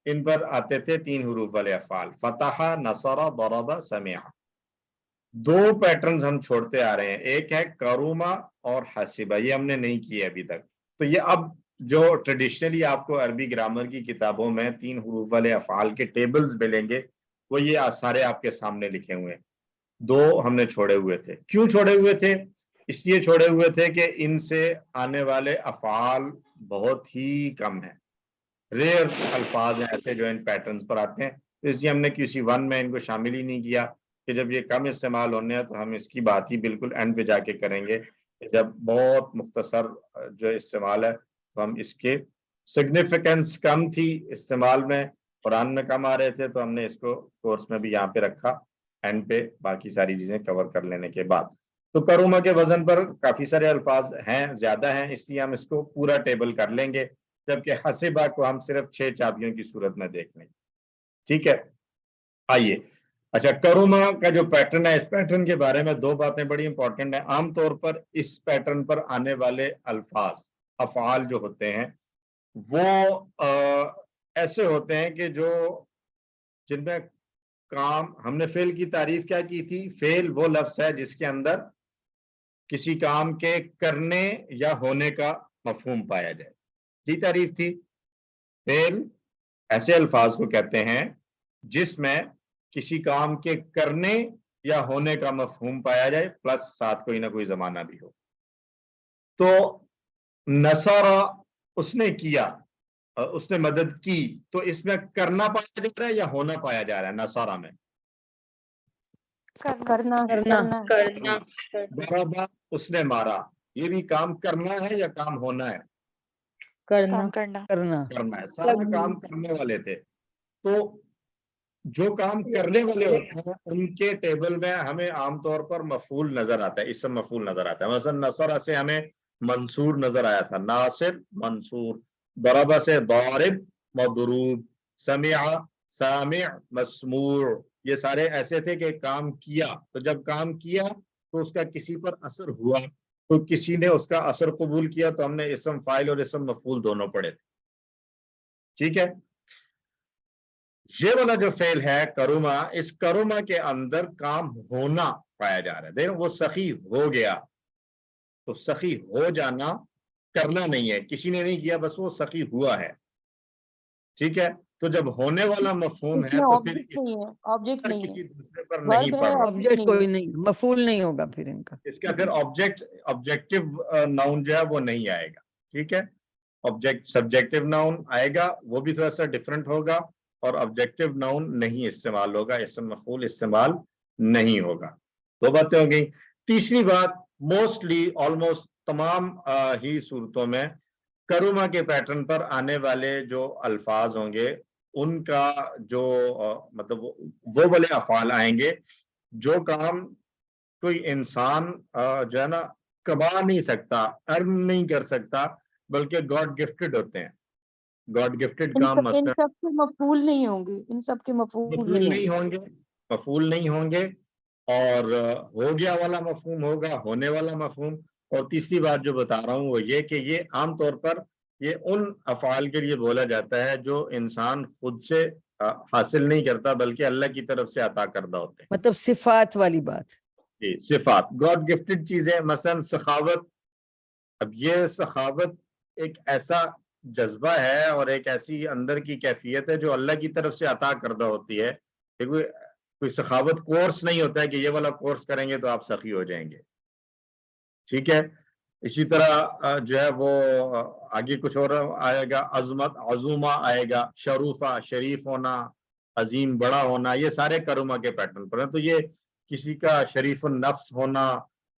ان پر آتے تھے 3 حروف والے افعال، فتح، نصر، ضرب، سمع۔ 2 پیٹرنز ہم چھوڑتے آ رہے ہیں، ایک ہے کروما اور حسبہ، یہ ہم نے نہیں کیے ابھی تک۔ تو یہ اب جو ٹریڈیشنلی آپ کو عربی گرامر کی کتابوں میں 3 حروف والے افعال کے ٹیبلز ملیں گے، وہ یہ سارے آپ کے سامنے لکھے ہوئے ہیں۔ 2 ہم نے چھوڑے ہوئے تھے۔ کیوں چھوڑے ہوئے تھے؟ اس لیے چھوڑے ہوئے تھے کہ ان سے آنے والے افعال بہت ہی کم ہیں، ریئر الفاظ ہیں ایسے جو ان پیٹرنز پر آتے ہیں، تو اس لیے ہم نے QC1 میں ان کو شامل ہی نہیں کیا کہ جب یہ کم استعمال ہونے ہیں تو ہم اس کی بات ہی بالکل اینڈ پہ جا کے کریں گے، کہ جب بہت مختصر جو استعمال ہے تو ہم اس کے سگنیفیکنس کم تھی استعمال میں، قرآن میں کم آ رہے تھے، تو ہم نے اس کو کورس میں بھی یہاں پہ رکھا اینڈ پہ باقی ساری چیزیں کور کر لینے کے بعد۔ تو کروما کے وزن پر کافی سارے الفاظ ہیں، زیادہ ہیں، اس لیے ہم اس کو پورا ٹیبل کر لیں گے، جبکہ حسبہ کو ہم صرف 6 چابیوں کی صورت میں دیکھ لیں گے۔ ٹھیک ہے، آئیے۔ اچھا کروما کا جو پیٹرن ہے، اس پیٹرن کے بارے میں 2 باتیں بڑی امپورٹنٹ ہیں۔ عام طور پر اس پیٹرن پر آنے والے الفاظ، افعال جو ہوتے ہیں وہ ایسے ہوتے ہیں کہ جو جن میں کام، ہم نے فعل کی تعریف کیا کی تھی؟ فعل وہ لفظ ہے جس کے اندر کسی کام کے کرنے یا ہونے کا مفہوم پایا جائے، یہ تعریف تھی۔ فعل ایسے الفاظ کو کہتے ہیں جس میں کسی کام کے کرنے یا ہونے کا مفہوم پایا جائے، پلس ساتھ کوئی نہ کوئی زمانہ بھی ہو۔ تو نصر، اس نے کیا، اس نے مدد کی، تو اس میں کرنا پایا جا رہا ہے یا ہونا پایا جا رہا ہے؟ نصارہ میں کرنا کرنا۔ ضربہ، اس نے مارا، یہ بھی کام کرنا ہے یا کام ہونا ہے؟ کرنا کرنا کرنا ہے، سارے کام کرنے والے تھے۔ تو جو کام کرنے والے ہوتے ہیں ان کے ٹیبل میں ہمیں عام طور پر مفعول نظر آتا ہے، اسم مفعول نظر آتا ہے۔ مثلا نصر سے ہمیں منصور نظر آیا تھا، ناصر منصور، ضربہ سے ضارب مضروب، سمع سامع مسموع، یہ سارے ایسے تھے کہ کام کیا، تو جب کام کیا تو اس کا کسی پر اثر ہوا، تو کسی نے اس کا اثر قبول کیا، تو ہم نے اسم فاعل اور اسم مفعول دونوں پڑھے تھے۔ ٹھیک ہے، یہ والا جو فعل ہے کروما، اس کروما کے اندر کام ہونا پایا جا رہا ہے۔ دیکھو وہ سخی ہو گیا، تو سخی ہو جانا کرنا نہیں ہے، کسی نے نہیں کیا، بس وہ سخی ہوا ہے۔ ٹھیک ہے، تو جب ہونے والا مفہوم ہے تو پھر آبجیکٹ نہیں کسی ہے، دوسرے پر نہیں verb پڑ ہے، رہا، آبجیکٹ کوئی نہیں، مفعول نہیں ہوگا پھر ان کا۔ اس کا پھر آبجیکٹو ناؤن جو ہے وہ نہیں آئے گا۔ ٹھیک ہے، سبجیکٹو ناؤن آئے گا، وہ بھی تھوڑا سا ڈفرنٹ ہوگا، اور آبجیکٹو ناؤن نہیں استعمال ہوگا، اسم مفعول استعمال نہیں ہوگا۔ 2 باتیں ہو گئی۔ تیسری بات، موسٹلی آلموسٹ تمام ہی صورتوں میں کروما کے پیٹرن پر آنے والے جو الفاظ ہوں گے ان کا جو مطلب وہ والے افعال آئیں گے جو کام کوئی انسان جو ہے نا کما نہیں سکتا، ارن نہیں کر سکتا، بلکہ گاڈ گفٹڈ ہوتے ہیں۔ گاڈ گفٹڈ کام ان مثلا سب کے مفعول نہیں ہوں گے، ان سب کے مفعول نہیں ہوں گے۔ مفعول نہیں ہوں گے، اور ہو گیا والا مفہوم ہوگا، ہونے والا مفہوم۔ اور تیسری بات جو بتا رہا ہوں وہ یہ کہ یہ عام طور پر یہ ان افعال کے لیے بولا جاتا ہے جو انسان خود سے حاصل نہیں کرتا، بلکہ اللہ کی طرف سے عطا کردہ ہوتے ہیں۔ مطلب صفات والی بات، جی، صفات، گاڈ گفٹڈ چیزیں، مثلا سخاوت۔ اب یہ سخاوت ایک ایسا جذبہ ہے اور ایک ایسی اندر کی کیفیت ہے جو اللہ کی طرف سے عطا کردہ ہوتی ہے۔ کوئی سخاوت کورس نہیں ہوتا ہے کہ یہ والا کورس کریں گے تو آپ سخی ہو جائیں گے۔ ٹھیک ہے، اسی طرح جو ہے وہ آگے کچھ اور آئے گا، عظمت، عظومہ آئے گا، شروفہ، شریف ہونا، عظیم، بڑا ہونا، یہ سارے کروما کے پیٹرن پر ہیں۔ تو یہ کسی کا شریف النفس ہونا،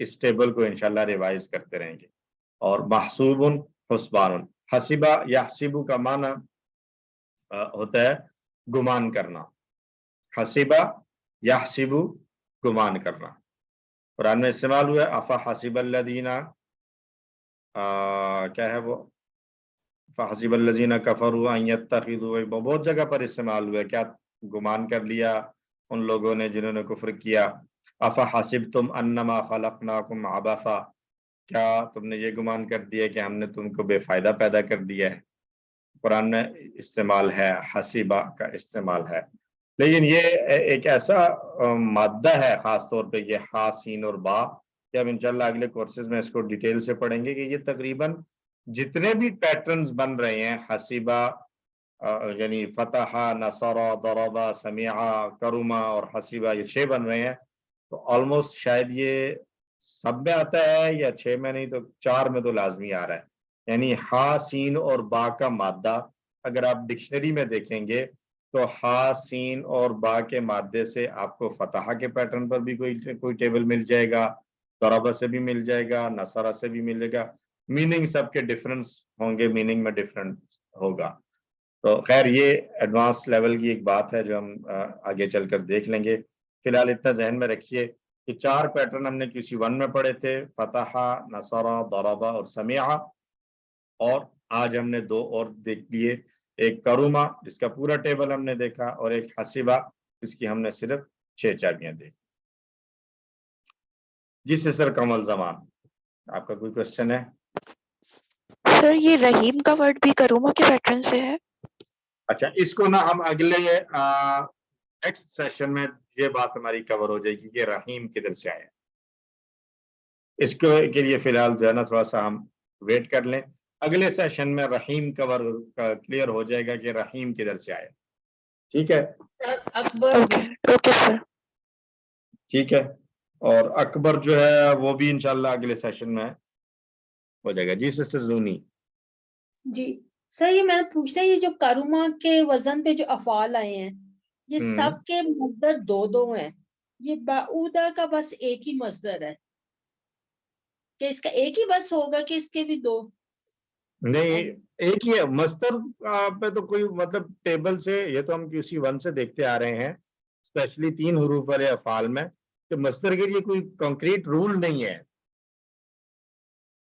اس ٹیبل کو انشاءاللہ ریوائز کرتے رہیں گے. اور محسوبن حسبان، حسبہ یحسبو کا معنی ہوتا ہے گمان کرنا. حسبہ یحسبو گمان کرنا. قرآن میں استعمال ہوا ہے افا حسب الذین، کیا ہے وہ، فحسب الذین کفروا ان یتخذوا، بہت جگہ پر استعمال ہوا ہے. کیا گمان کر لیا ان لوگوں نے جنہوں نے کفر کیا. افا حسبتم انما خلقناکم عبثا، کیا تم نے یہ گمان کر دیا کہ ہم نے تم کو بے فائدہ پیدا کر دیا ہے. قرآن میں استعمال ہے، حسیبہ کا استعمال ہے. لیکن یہ ایک ایسا مادہ ہے خاص طور پہ یہ ہا سین اور با، کہ اب انشاءاللہ اگلے کورسز میں اس کو ڈیٹیل سے پڑھیں گے کہ یہ تقریباً جتنے بھی پیٹرنز بن رہے ہیں، حسیبہ یعنی فتح، نصر، ضرب، سمع، کرما اور حسیبہ، یہ 6 بن رہے ہیں. تو آلموسٹ شاید یہ سب میں آتا ہے یا 6 میں نہیں تو 4 میں تو لازمی آ رہا ہے. یعنی ہا سین اور با کا مادہ اگر آپ ڈکشنری میں دیکھیں گے تو ہا سین اور با کے مادے سے آپ کو فتح کے پیٹرن پر بھی کوئی ٹیبل مل جائے گا، ضربہ سے بھی مل جائے گا، نصرہ سے بھی ملے گا. میننگ سب کے ڈفرنس ہوں گے، میننگ میں ڈفرنس ہوگا. تو خیر یہ ایڈوانس لیول کی ایک بات ہے جو ہم آگے چل کر دیکھ لیں گے. فی الحال اتنا ذہن میں رکھیے کہ 4 پیٹرن ہم نے QC1 میں پڑھے تھے، فتح، نصرہ، ضربہ اور سمع. اور آج ہم نے 2 اور دیکھ لیے، ایک کرما جس کا پورا ٹیبل ہم نے دیکھا، اور ایک حسبہ جس کی ہم نے صرف 6 چابیاں دیکھی. جی سر کمل زمان، آپ کا کوئی کوشچن ہے؟ سر یہ رحیم کا ورڈ بھی کروما کے پیٹرن سے ہے؟ اچھا، اس کو نا ہم اگلے نیکسٹ سیشن میں یہ بات ہماری کور ہو جائے گی کہ رحیم کدھر سے آیا. اس کے لیے فی الحال جو ہے نا تھوڑا سا ہم ویٹ کر لیں. اگلے سیشن میں رحیم کور کلیئر ہو جائے گا کہ رحیم کدھر سے آیا. ٹھیک ہے، اوکے سر. ٹھیک ہے. اور اکبر جو ہے وہ بھی انشاءاللہ اگلے سیشن میں ہو جائے گا. جی سسٹر زونی. جی سر، یہ میں پوچھتا یہ جو کروما کے وزن پہ جو افعال آئے ہیں یہ سب کے مصدر 2 ہیں. یہ بعودہ کا بس ایک ہی مصدر ہے کہ اس کا ایک ہی بس ہوگا کہ اس کے بھی 2؟ نہیں، ایک ہی ہے مصدر پہ تو کوئی مطلب ٹیبل سے، یہ تو ہم QC1 سے دیکھتے آ رہے ہیں اسپیشلی 3 حروف والے افعال میں کہ مصدر کے لیے کوئی کنکریٹ رول نہیں ہے.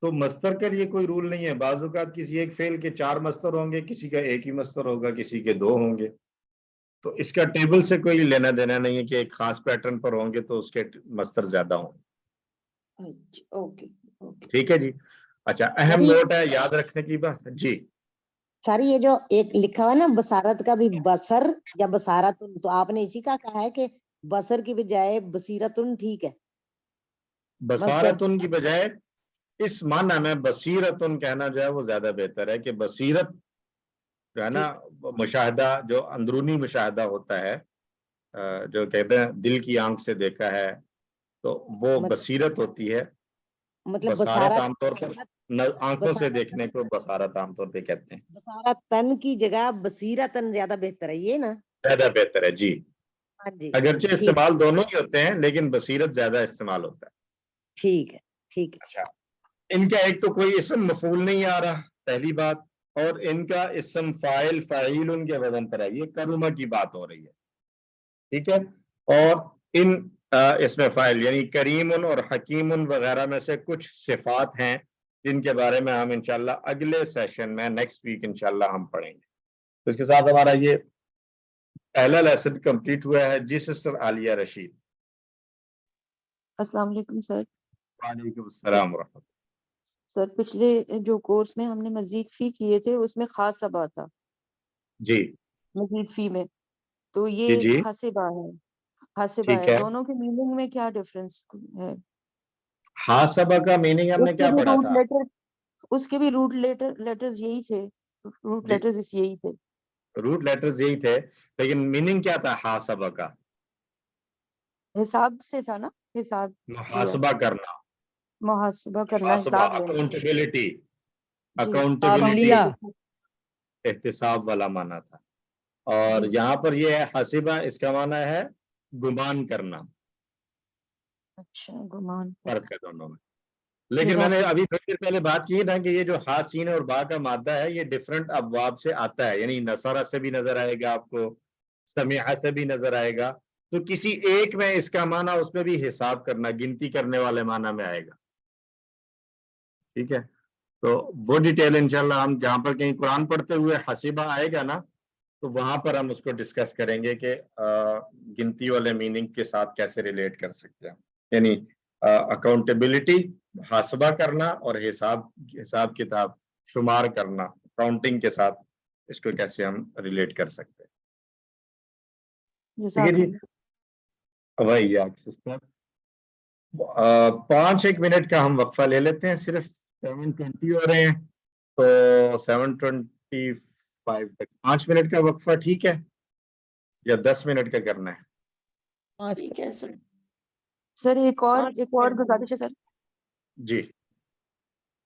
تو مصدر کے لیے کوئی رول نہیں ہے. بعض اوقات کسی ایک فعل کے 4 مصدر ہوں گے، کسی کا ایک ہی مصدر ہوگا، کسی کے 2 ہوں گے. تو اس کا ٹیبل سے کوئی لینا دینا نہیں ہے کہ ایک خاص پیٹرن پر ہوں گے تو اس کے مصدر زیادہ ہوں گے. اوکے ٹھیک ہے جی. اچھا، اہم نوٹ ہے یاد رکھنے کی بات. جی سر یہ جو ایک لکھا ہوا ہے نا بصارت کا بھی بصر یا بصارتن، تو آپ نے اسی کا کہا ہے کہ بصر کی بجائے بصیرتن ٹھیک ہے؟ بصارتن کی بجائے اس معنی میں بصیرتن کہنا جو ہے وہ زیادہ بہتر ہے کہ بصیرت جو ہے نا مشاہدہ، جو اندرونی مشاہدہ ہوتا ہے، جو کہتے ہیں دل کی آنکھ سے دیکھا ہے، تو وہ بصیرت ہوتی ہے. مطلب بصارت عام طور پر آنکھوں سے دیکھنے کو بصارت عام طور پہ کہتے ہیں. بصارتن کی جگہ بصیرتن زیادہ بہتر ہے، یہ نا زیادہ بہتر ہے. جی ہاں جی، اگرچہ استعمال دونوں ہی ہوتے ہیں لیکن بصیرت زیادہ استعمال ہوتا ہے. ٹھیک ہے ٹھیک ہے. اچھا، ان کا ایک تو کوئی اسم مفعول نہیں آ رہا، پہلی بات، اور ان کا اسم فاعل فاعیل ان کے وزن پر ہے. یہ کروما کی بات ہو رہی ہے. ٹھیک ہے. اور ان اس میں فاعل یعنی کریم اور حکیم وغیرہ میں سے کچھ صفات ہیں جن کے بارے میں ہم انشاءاللہ اگلے سیشن میں نیکسٹ ویک انشاءاللہ ہم پڑھیں گے. تو اس کے ساتھ ہمارا یہ پہلا لیسن کمپلیٹ ہوا ہے. جی سسٹر عالیہ رشید. السلام علیکم سر. وعلیکم السلام ورحمۃ اللہ. سر پچھلے جو کورس میں ہم نے مزید فی کیے تھے اس میں خاص سبا تھا. جی مزید فی میں تو جی یہ جی حاسبہ ہے. حاسبہ ٹھیک ہے. ہے. دونوں کے میننگ میں کیا ڈفرنس ہے؟ حاسبہ کا میننگ ہم نے کیا پڑھا تھا؟ اس کے بھی روٹ لیٹرز یہی تھے. روٹ لیٹرز یہی تھے. روٹ لیٹرز یہی تھے لیکن میننگ کیا تھا حاسبہ کا؟ حساب سے تھا نا. حساب محاسبہ کرنا، محاسبہ کرنا، حساب لینا. اکاؤنٹیبلٹی، جی اکاؤنٹیبلٹی پابندیہ. احتساب والا معنی تھا. اور یہاں پر یہ ہے حاسبہ، اس کا معنی ہے گمان کرنا. اچھا گمان فرق ہے دونوں میں. لیکن میں نے ابھی تھوڑی دیر پہلے بات کی نا کہ یہ جو ہا سین اور با کا مادہ ہے یہ ڈفرنٹ ابواب سے آتا ہے, یعنی نصارہ سے بھی نظر آئے گا آپ کو, سمیعہ سے بھی نظر آئے گا, تو کسی ایک میں اس کا معنی اس میں بھی حساب کرنا, گنتی کرنے والے معنی میں آئے گا. ٹھیک ہے, تو وہ ڈیٹیل انشاءاللہ ہم جہاں پر کہیں قرآن پڑھتے ہوئے حسیبہ آئے گا نا تو وہاں پر ہم اس کو ڈسکس کریں گے کہ گنتی والے میننگ کے ساتھ کیسے ریلیٹ کر سکتے ہیں, یعنی اکاؤنٹیبلٹی, محاسبہ کرنا, اور حساب کتاب شمار کرنا, کاؤنٹنگ کے ساتھ اس کو کیسے ہم ریلیٹ کر سکتے ہیں. ٹھیک ہے جی, وہی سسٹم. 5 منٹ کا ہم وقفہ لے لیتے ہیں, صرف 7:20 ہو رہے ہیں تو 7:25 تک 5 منٹ کا وقفہ ٹھیک ہے یا 10 منٹ کا کرنا ہے؟ ٹھیک ہے سر. سر ایک اور گزارش ہے سر. جی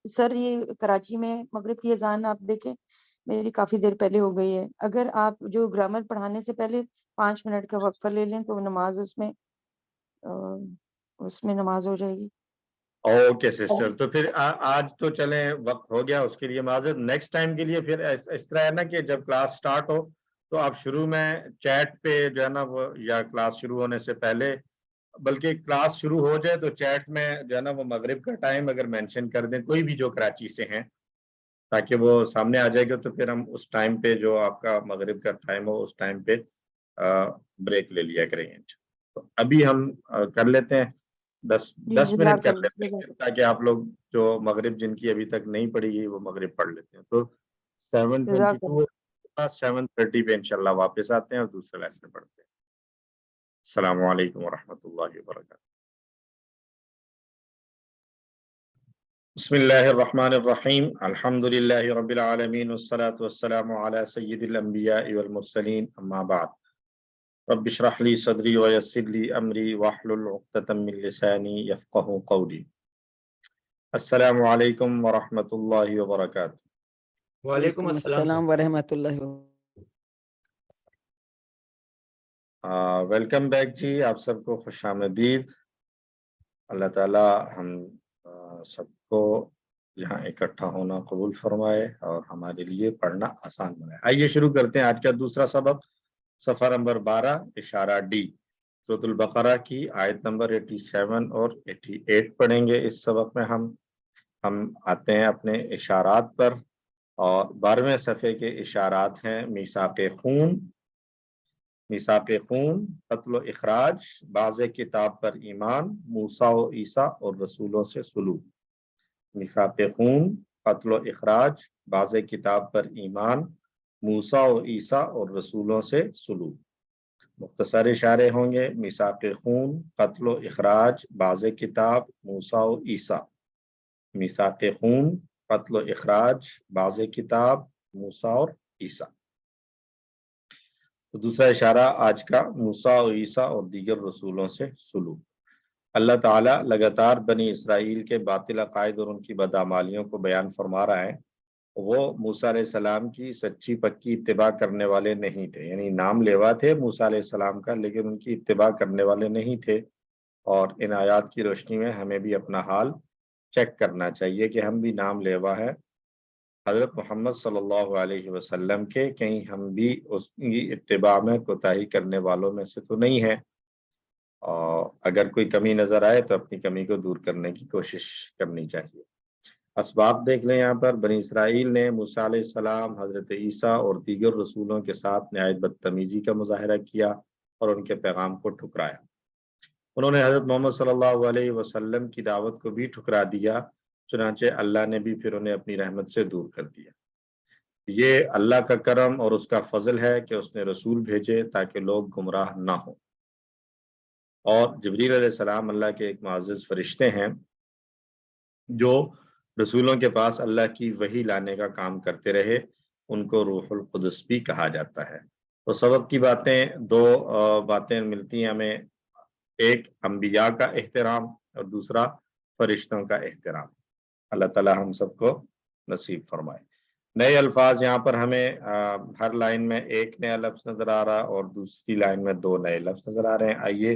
سر, یہ کراچی میں مغرب کی اذان آپ دیکھیں میری کافی دیر پہلے ہو گئی ہے. اگر آپ جو گرامر پڑھانے سے پہلے 5 منٹ کا وقفہ لے لیں تو نماز اس میں نماز ہو جائے گی. اوکے سسٹر, تو پھر آج تو چلیں وقت ہو گیا, اس کے لیے معذرت. نیکسٹ ٹائم کے لیے پھر اس طرح ہے نا کہ جب کلاس سٹارٹ ہو تو آپ شروع میں چیٹ پہ جو ہے نا وہ, یا کلاس شروع ہونے سے پہلے, بلکہ کلاس شروع ہو جائے تو چیٹ میں جو ہے نا وہ مغرب کا ٹائم اگر مینشن کر دیں کوئی بھی جو کراچی سے ہیں, تاکہ وہ سامنے آ جائے گا, تو پھر ہم اس ٹائم پہ جو آپ کا مغرب کا ٹائم ہو اس ٹائم پہ بریک لے لیا کریں گے. تو ابھی ہم کر لیتے ہیں 10 منٹ کر لیتے ہیں تاکہ آپ لوگ جو مغرب جن کی ابھی تک نہیں پڑھی گئی وہ مغرب پڑھ لیتے ہیں. تو 7:22 7:30 پہ انشاءاللہ واپس آتے ہیں اور دوسرا لیسن پڑھتے ہیں. السلام علیکم ورحمۃ اللہ وبرکاتہ. بسم اللہ الرحمن الرحیم. الحمد للہ رب العالمین والصلاة والسلام علی سید الانبیاء والمرسلین, اما بعد. رب اشرح لي صدری ویسر لي امری واحلل عقدۃ من لسانی یفقهوا قولی. السلام علیکم ورحمۃ اللہ وبرکاتہ. وعلیکم السلام ورحمۃ اللہ. ویلکم بیک جی, آپ سب کو خوش آمدید. اللہ تعالی ہم سب کو یہاں اکٹھا ہونا قبول فرمائے اور ہمارے لیے پڑھنا آسان بنائے. آئیے شروع کرتے ہیں آج کا دوسرا سبق, صفحہ نمبر 12 اشارہ ڈی, سورۃ البقرہ کی آیت نمبر 87 اور 88 پڑھیں گے. اس سبق میں ہم آتے ہیں اپنے اشارات پر, اور 12ویں صفحے کے اشارات ہیں میثاق خون, قتل و اخراج, باز کتاب پر ایمان, موسیٰ و عیسیٰ اور رسولوں سے سلوک. میثاق خون, قتل و اخراج, باز کتاب پر ایمان, موسیٰ و عیسیٰ اور رسولوں سے سلوک. مختصر اشارے ہوں گے. میثاق خون, قتل و اخراج, باز کتاب, موسیٰ و عیسیٰ. میثاق خون, قتل و اخراج, باز کتاب, موسیٰ اور عیسیٰ. تو دوسرا اشارہ آج کا موسیٰ و عیسیٰ اور دیگر رسولوں سے سلوک. اللہ تعالیٰ لگاتار بنی اسرائیل کے باطل عقائد اور ان کی بدعمالیوں کو بیان فرما رہا ہے. وہ موسیٰ علیہ السلام کی سچی پکی اتباع کرنے والے نہیں تھے, یعنی نام لیوا تھے موسیٰ علیہ السلام کا, لیکن ان کی اتباع کرنے والے نہیں تھے. اور ان آیات کی روشنی میں ہمیں بھی اپنا حال چیک کرنا چاہیے کہ ہم بھی نام لیوا ہے حضرت محمد صلی اللہ علیہ وسلم کے, کہیں ہم بھی اس کی اتباع میں کوتاہی کرنے والوں میں سے تو نہیں ہیں. اور اگر کوئی کمی نظر آئے تو اپنی کمی کو دور کرنے کی کوشش کرنی چاہیے. اسباب دیکھ لیں یہاں پر. بنی اسرائیل نے موسیٰ علیہ السلام, حضرت عیسیٰ اور دیگر رسولوں کے ساتھ نہایت بدتمیزی کا مظاہرہ کیا اور ان کے پیغام کو ٹھکرایا. انہوں نے حضرت محمد صلی اللہ علیہ وسلم کی دعوت کو بھی ٹھکرا دیا, چنانچہ اللہ نے بھی پھر انہیں اپنی رحمت سے دور کر دیا. یہ اللہ کا کرم اور اس کا فضل ہے کہ اس نے رسول بھیجے تاکہ لوگ گمراہ نہ ہوں. اور جبریل علیہ السلام اللہ کے ایک معزز فرشتے ہیں جو رسولوں کے پاس اللہ کی وحی لانے کا کام کرتے رہے. ان کو روح القدس بھی کہا جاتا ہے. تو سبق کی باتیں, دو باتیں ملتی ہیں ہمیں, ایک انبیاء کا احترام اور دوسرا فرشتوں کا احترام. اللہ تعالی ہم سب کو نصیب فرمائے. نئے الفاظ یہاں پر ہمیں ہر لائن میں ایک نیا لفظ نظر آ رہا اور دوسری لائن میں 2 نئے لفظ نظر آ رہے ہیں. آئیے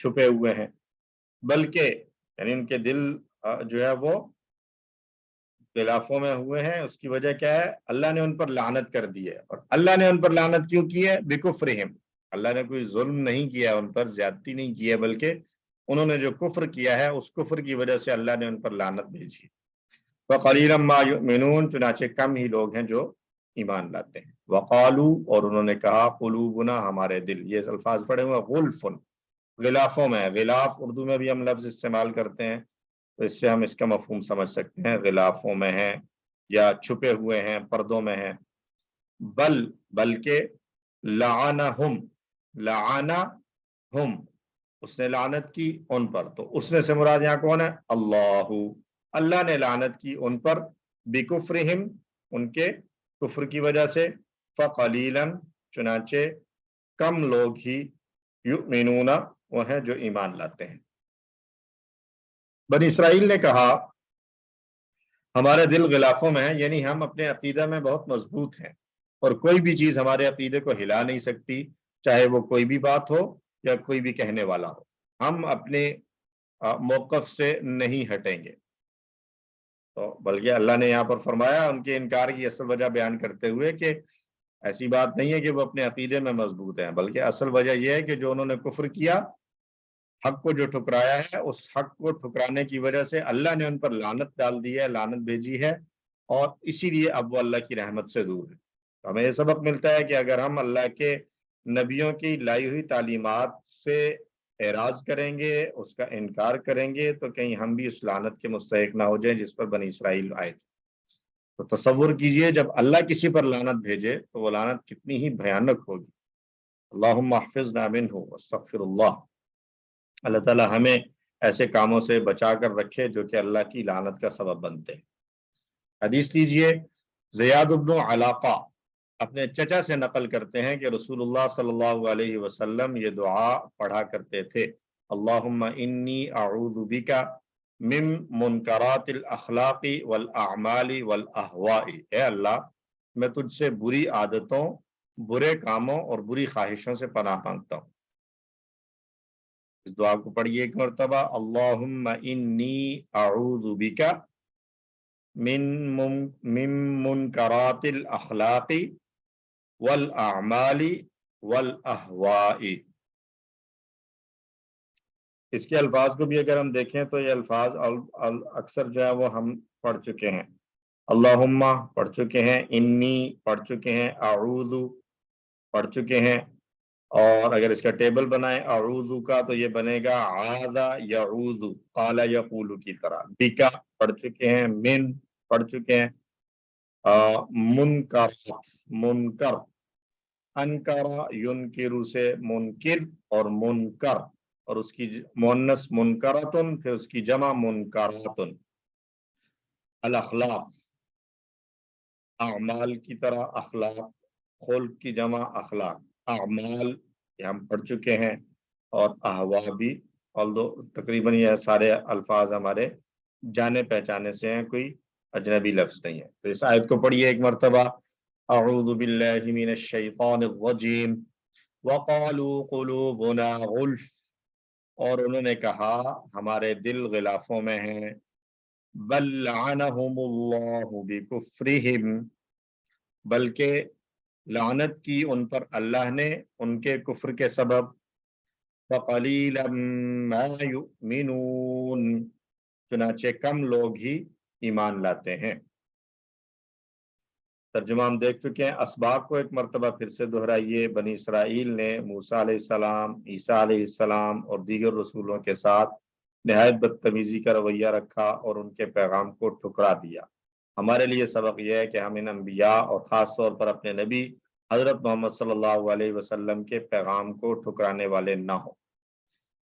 چھپے ہوئے ہیں، بلکہ یعنی ان کے دل جو ہے وہ غلافوں میں ہوئے ہیں، اس کی وجہ کیا ہے؟ اللہ نے ان پر لعنت کر دی ہے. اور اللہ نے ان پر لعنت کیوں کی ہے؟ بکفرہم، اللہ نے کوئی ظلم نہیں کیا ان پر، زیادتی نہیں کی ہے، بلکہ انہوں نے جو کفر کیا ہے اس کفر کی وجہ سے اللہ نے ان پر لعنت بھیجی. وَقَلِيلًا مَا يُؤْمِنُونَ، چنانچہ کم ہی لوگ ہیں جو ایمان لاتے ہیں. وَقَالُوا، اور انہوں نے کہا، قُلُوبُنَا، ہمارے دل. یہ الفاظ پڑھے ہوئے غُلْفٌ، غلافوں میں. غلاف اردو میں بھی ہم لفظ استعمال کرتے ہیں، تو اس سے ہم اس کا مفہوم سمجھ سکتے ہیں، غلافوں میں ہیں یا چھپے ہوئے ہیں، پردوں میں ہیں. بلکہ لعنہم، لعنہم، اس نے لعنت کی ان پر. تو اس نے سے مراد یہاں کون ہے؟ اللہ، اللہ نے لعنت کی ان پر، بکفرہم، ان کے کفر کی وجہ سے. فقلیلاً، چنانچہ کم لوگ ہی، یؤمنون، وہ ہیں جو ایمان لاتے ہیں. بنی اسرائیل نے کہا ہمارے دل غلافوں میں ہیں، یعنی ہم اپنے عقیدہ میں بہت مضبوط ہیں اور کوئی بھی چیز ہمارے عقیدے کو ہلا نہیں سکتی، چاہے وہ کوئی بھی بات ہو یا کوئی بھی کہنے والا ہو. ہم اپنے موقف سے نہیں ہٹیں گے. تو بلکہ اللہ نے یہاں پر فرمایا ان کے انکار کی اصل وجہ بیان کرتے ہوئے کہ ایسی بات نہیں ہے کہ وہ اپنے عقیدے میں مضبوط ہیں، بلکہ اصل وجہ یہ ہے کہ جو انہوں نے کفر کیا، حق کو جو ٹھکرایا ہے، اس حق کو ٹھکرانے کی وجہ سے اللہ نے ان پر لعنت ڈال دی ہے، لعنت بھیجی ہے، اور اسی لیے اب وہ اللہ کی رحمت سے دور ہے. تو ہمیں یہ سبق ملتا ہے کہ اگر ہم اللہ کے نبیوں کی لائی ہوئی تعلیمات سے اعراض کریں گے، اس کا انکار کریں گے، تو کہیں ہم بھی اس لعنت کے مستحق نہ ہو جائیں جس پر بنی اسرائیل آئے تھے. تو تصور کیجئے جب اللہ کسی پر لعنت بھیجے تو وہ لعنت کتنی ہی بھیانک ہوگی. اللہم احفظنا منہ واستغفر اللہ. اللہ تعالیٰ ہمیں ایسے کاموں سے بچا کر رکھے جو کہ اللہ کی لعنت کا سبب بنتے ہیں. حدیث لیجئے، زیاد بن علاقہ اپنے چچا سے نقل کرتے ہیں کہ رسول اللہ صلی اللہ علیہ وسلم یہ دعا پڑھا کرتے تھے، اللہم انی اعوذ بک من منکرات الاخلاق والاعمال والاہواء. اے اللہ، میں تجھ سے بری عادتوں، برے کاموں اور بری خواہشوں سے پناہ مانگتا ہوں. اس دعا کو پڑھیے ایک مرتبہ، اللہم انی اعوذ بک من منکرات الاخلاق والاعمال والاہواء. اس کے الفاظ کو بھی اگر ہم دیکھیں تو یہ الفاظ اکثر جو ہے وہ ہم پڑھ چکے ہیں. اللہم پڑھ چکے ہیں، انی پڑھ چکے ہیں، اعوذ پڑھ چکے ہیں، اور اگر اس کا ٹیبل بنائیں اعوذ کا تو یہ بنے گا عاذ یعوذ، قال یقول کی طرح. بکا پڑھ چکے ہیں، من پڑھ چکے ہیں، منکر، منکر، انکر ینکر سے منکر اور منکر، اور اس کی مؤنث منکراتن، پھر اس کی جمع منکراتن. الاخلاق، اعمال کی طرح اخلاق، خلق کی جمع اخلاق. اعمال یہ ہم پڑھ چکے ہیں، اور احوا بھی، تقریباً یہ سارے الفاظ ہمارے جانے پہچانے سے ہیں، کوئی اجنبی لفظ نہیں ہے. تو اس آیت کو پڑھیے ایک مرتبہ، اعوذ باللہ من الشیطان الرجیم وقالوا قلوبنا غلف، اور انہوں نے کہا ہمارے دل غلافوں میں ہیں. بل لعنہم اللہ بکفرہم، بلکہ لعنت کی ان پر اللہ نے ان کے کفر کے سبب. فقلیلا ما یؤمنون، چنانچہ کم لوگ ہی ایمان لاتے ہیں. ترجمہ ہم دیکھ چکے ہیں. اسباب کو ایک مرتبہ پھر سے دہرائیے. بنی اسرائیل نے موسیٰ علیہ السلام، عیسیٰ علیہ السلام اور دیگر رسولوں کے ساتھ نہایت بدتمیزی کا رویہ رکھا اور ان کے پیغام کو ٹھکرا دیا. ہمارے لیے سبق یہ ہے کہ ہم ان انبیاء اور خاص طور پر اپنے نبی حضرت محمد صلی اللہ علیہ وسلم کے پیغام کو ٹھکرانے والے نہ ہوں.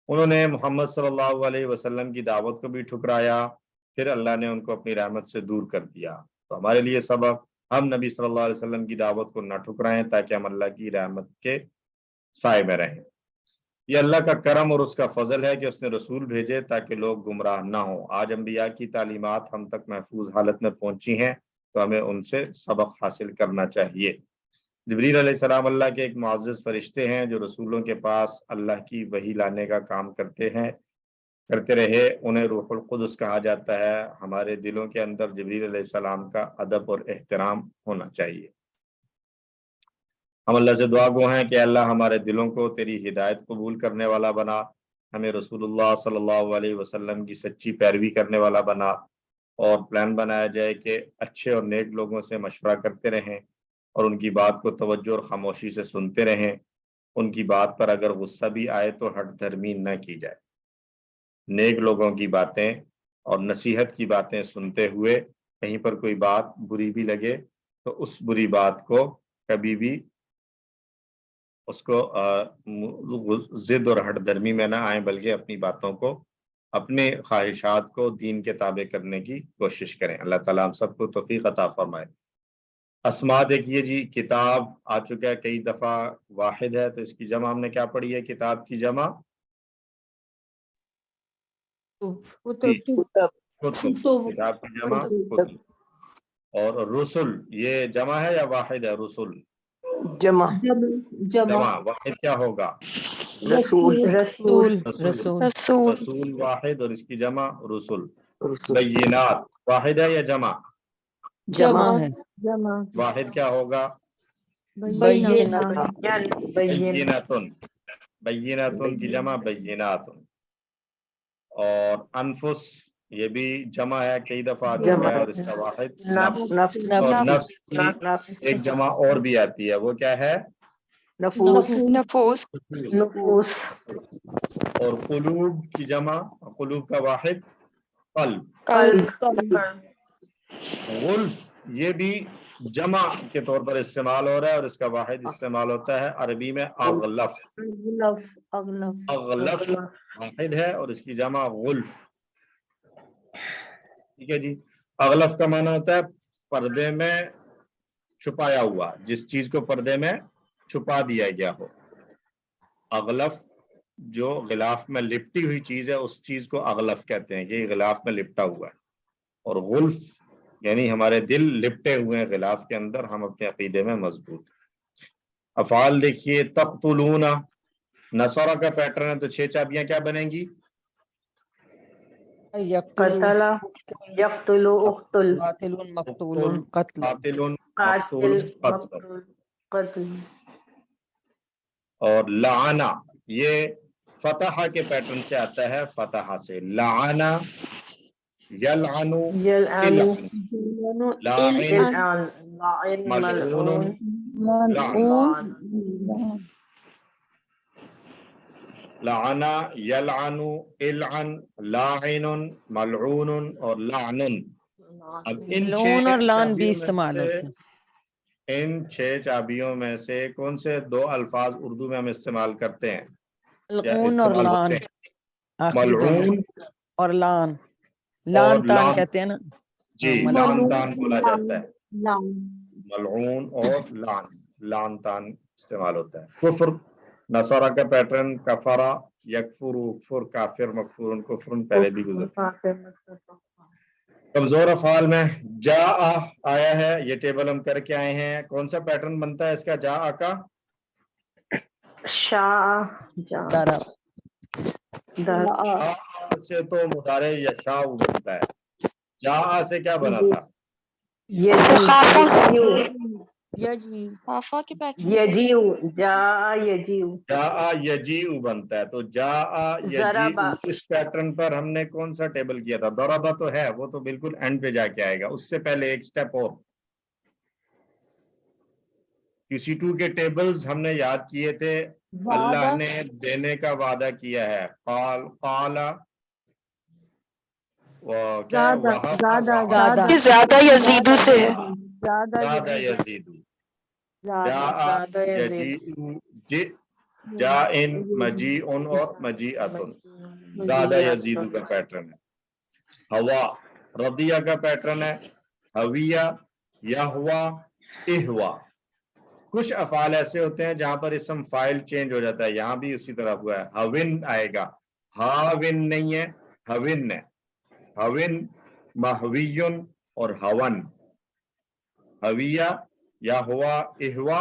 انہوں نے محمد صلی اللہ علیہ وسلم کی دعوت کو بھی ٹھکرایا، پھر اللہ نے ان کو اپنی رحمت سے دور کر دیا. تو ہمارے لیے سبق، ہم نبی صلی اللہ علیہ وسلم کی دعوت کو نہ ٹھکرائیں تاکہ ہم اللہ کی رحمت کے سائے میں رہیں. یہ اللہ کا کرم اور اس کا فضل ہے کہ اس نے رسول بھیجے تاکہ لوگ گمراہ نہ ہوں. آج انبیاء کی تعلیمات ہم تک محفوظ حالت میں پہنچی ہیں تو ہمیں ان سے سبق حاصل کرنا چاہیے. جبریل علیہ السلام اللہ کے ایک معزز فرشتے ہیں جو رسولوں کے پاس اللہ کی وحی لانے کا کام کرتے رہے، انہیں روح القدس کہا جاتا ہے۔ ہمارے دلوں کے اندر جبریل علیہ السلام کا ادب اور احترام ہونا چاہیے۔ ہم اللہ سے دعا گو ہیں کہ اللہ ہمارے دلوں کو تیری ہدایت قبول کرنے والا بنا، ہمیں رسول اللہ صلی اللہ علیہ وسلم کی سچی پیروی کرنے والا بنا، اور پلان بنایا جائے کہ اچھے اور نیک لوگوں سے مشورہ کرتے رہیں اور ان کی بات کو توجہ اور خاموشی سے سنتے رہیں۔ ان کی بات پر اگر غصہ بھی آئے تو ہٹ دھرمی نہ کی جائے۔ نیک لوگوں کی باتیں اور نصیحت کی باتیں سنتے ہوئے کہیں پر کوئی بات بری بھی لگے تو اس بری بات کو کبھی بھی اس کو ضد اور ہٹ درمی میں نہ آئیں، بلکہ اپنی باتوں کو، اپنے خواہشات کو دین کے تابع کرنے کی کوشش کریں۔ اللہ تعالیٰ ہم سب کو توفیق عطا فرمائے۔ اسماء دیکھیے جی، کتاب آ چکا ہے، کئی دفعہ واحد ہے، تو اس کی جمع ہم نے کیا پڑھی ہے؟ کتاب کی جمع کتب، کتاب کی جمع کتب۔ اور رسل یہ جمع ہے یا واحد ہے؟ رسل جمع جمع، واحد کیا ہوگا؟ رسول رسول واحد، اور اس کی جمع رسل۔ بینات واحد ہے یا جمع؟ جمع ہے۔ واحد کیا ہوگا؟ بیناتن، بیناتن کی جمع بیناتن۔ اور انفس یہ بھی جمع ہے، کئی دفعہ آ چکا ہے، اور اس کا واحد نفس۔ اور نفس کی ایک جمع اور بھی آتی ہے، وہ کیا ہے؟ نفوس اور قلوب کی جمع، قلوب کا واحد قلب۔ غلف یہ بھی جمع کے طور پر استعمال ہو رہا ہے، اور اس کا واحد استعمال ہوتا ہے عربی میں اغلف۔ اغلف واحد ہے اور اس کی جمع غلف۔ ٹھیک ہے جی۔ اغلف کا معنی ہوتا ہے پردے میں چھپایا ہوا، جس چیز کو پردے میں چھپا دیا گیا ہو۔ اغلف جو غلاف میں لپٹی ہوئی چیز ہے، اس چیز کو اغلف کہتے ہیں، یہ غلاف میں لپٹا ہوا ہے۔ اور غلف یعنی ہمارے دل لپٹے ہوئے ہیں غلاف کے اندر، ہم اپنے عقیدے میں مضبوط ہیں۔ افعال دیکھیے، تقتلون نصارہ کا پیٹرن ہے، تو 6 چابیاں کیا بنیں گی؟ قتل، یقتل، اقتل، قاتل مقتول قتل۔ قاتل مقتول قتل۔ قتل۔ اور لعنا یہ فتح کے پیٹرن سے آتا ہے، فتح سے لعنا یلعن لاعن ملعون لعن۔ لعنا یلعن العن لاعن ملعون اور لعن۔ اب ان لعون اور لعن بھی چابیوں میں استعمال سے، ہوتے ہیں۔ ان 6 چابیوں میں سے کون سے 2 الفاظ اردو میں ہم استعمال کرتے ہیں یا ملعون اور استعمال لعن، ہوتے ہیں؟ آخری دونوں، ملعون اور لعن، اور لعن تان لعن، کہتے ہیں نا۔ جی لعن تان بولا جاتا ہے۔ لعن۔ ملعون اور لعن، لعن تان استعمال ہوتا ہے۔ کفر نصارہ کا پیٹرن کفرا یکفر، کفر کافر مکفور کفر، پہلے بھی گزر۔ کمزور افعال میں جاء آیا ہے، یہ ٹیبل ہم کر کے آئے ہیں، کون سا پیٹرن بنتا ہے اس کا؟ جاء کا شاء، دارا شاء سے تو مضارع یشاء بنتا ہے، جاء سے کیا بنا تھا؟ یجیو، جاء یجیو، جاء یجیء بنتا ہے، تو جاء یجیء اس پیٹرن پر ہم نے کون سا ٹیبل کیا تھا؟ ضربہ تو ہے، وہ تو بالکل اینڈ پہ جا کے آئے گا، اس سے پہلے ایک سٹیپ اور QC2 کے ٹیبلز ہم نے یاد کیے تھے۔ اللہ نے دینے کا وعدہ کیا ہے، قال زیادہ یزیدو سے ہے، زیادہ یزید، جاء یجیء، جائن مجیعن اور مجیعتن، زیادہ یزید کا پیٹرن ہے۔ ہوا رضیہ کا پیٹرن ہے، ہویہ یہوا اہوا۔ کچھ افعال ایسے ہوتے ہیں جہاں پر اسم فائل چینج ہو جاتا ہے، یہاں بھی اسی طرح ہوا ہے، ہوین آئے گا، ہاون نہیں ہے، ہوین ہے، ہوین مہویون اور ہون۔ ہویہ یا ہوا اہوا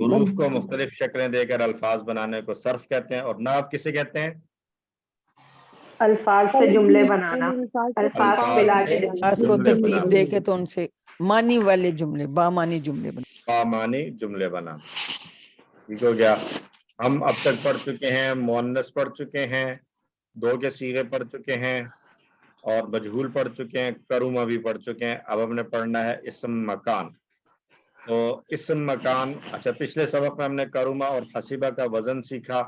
حروف کو مختلف شکلیں دے کر الفاظ بنانے کو صرف کہتے ہیں. اور نحو کسے کہتے ہیں؟ الفاظ سے جملے بنانا، الفاظ ملا کے الفاظ کو جملے ترتیب بنانا. دے کے تو ان سے معنی والے جملے، بامانی جملے بنا. معنی جملے بنانا. ٹھیک ہو گیا. ہم اب تک پڑھ چکے ہیں مؤنث پڑھ چکے ہیں، دو کے صیغے پڑھ چکے ہیں، اور مجہول پڑھ چکے ہیں، کرومہ بھی پڑھ چکے ہیں. اب ہم نے پڑھنا ہے اسم مکان. تو اسم مکان، اچھا پچھلے سبق میں ہم نے کرومہ اور حسیبہ کا وزن سیکھا.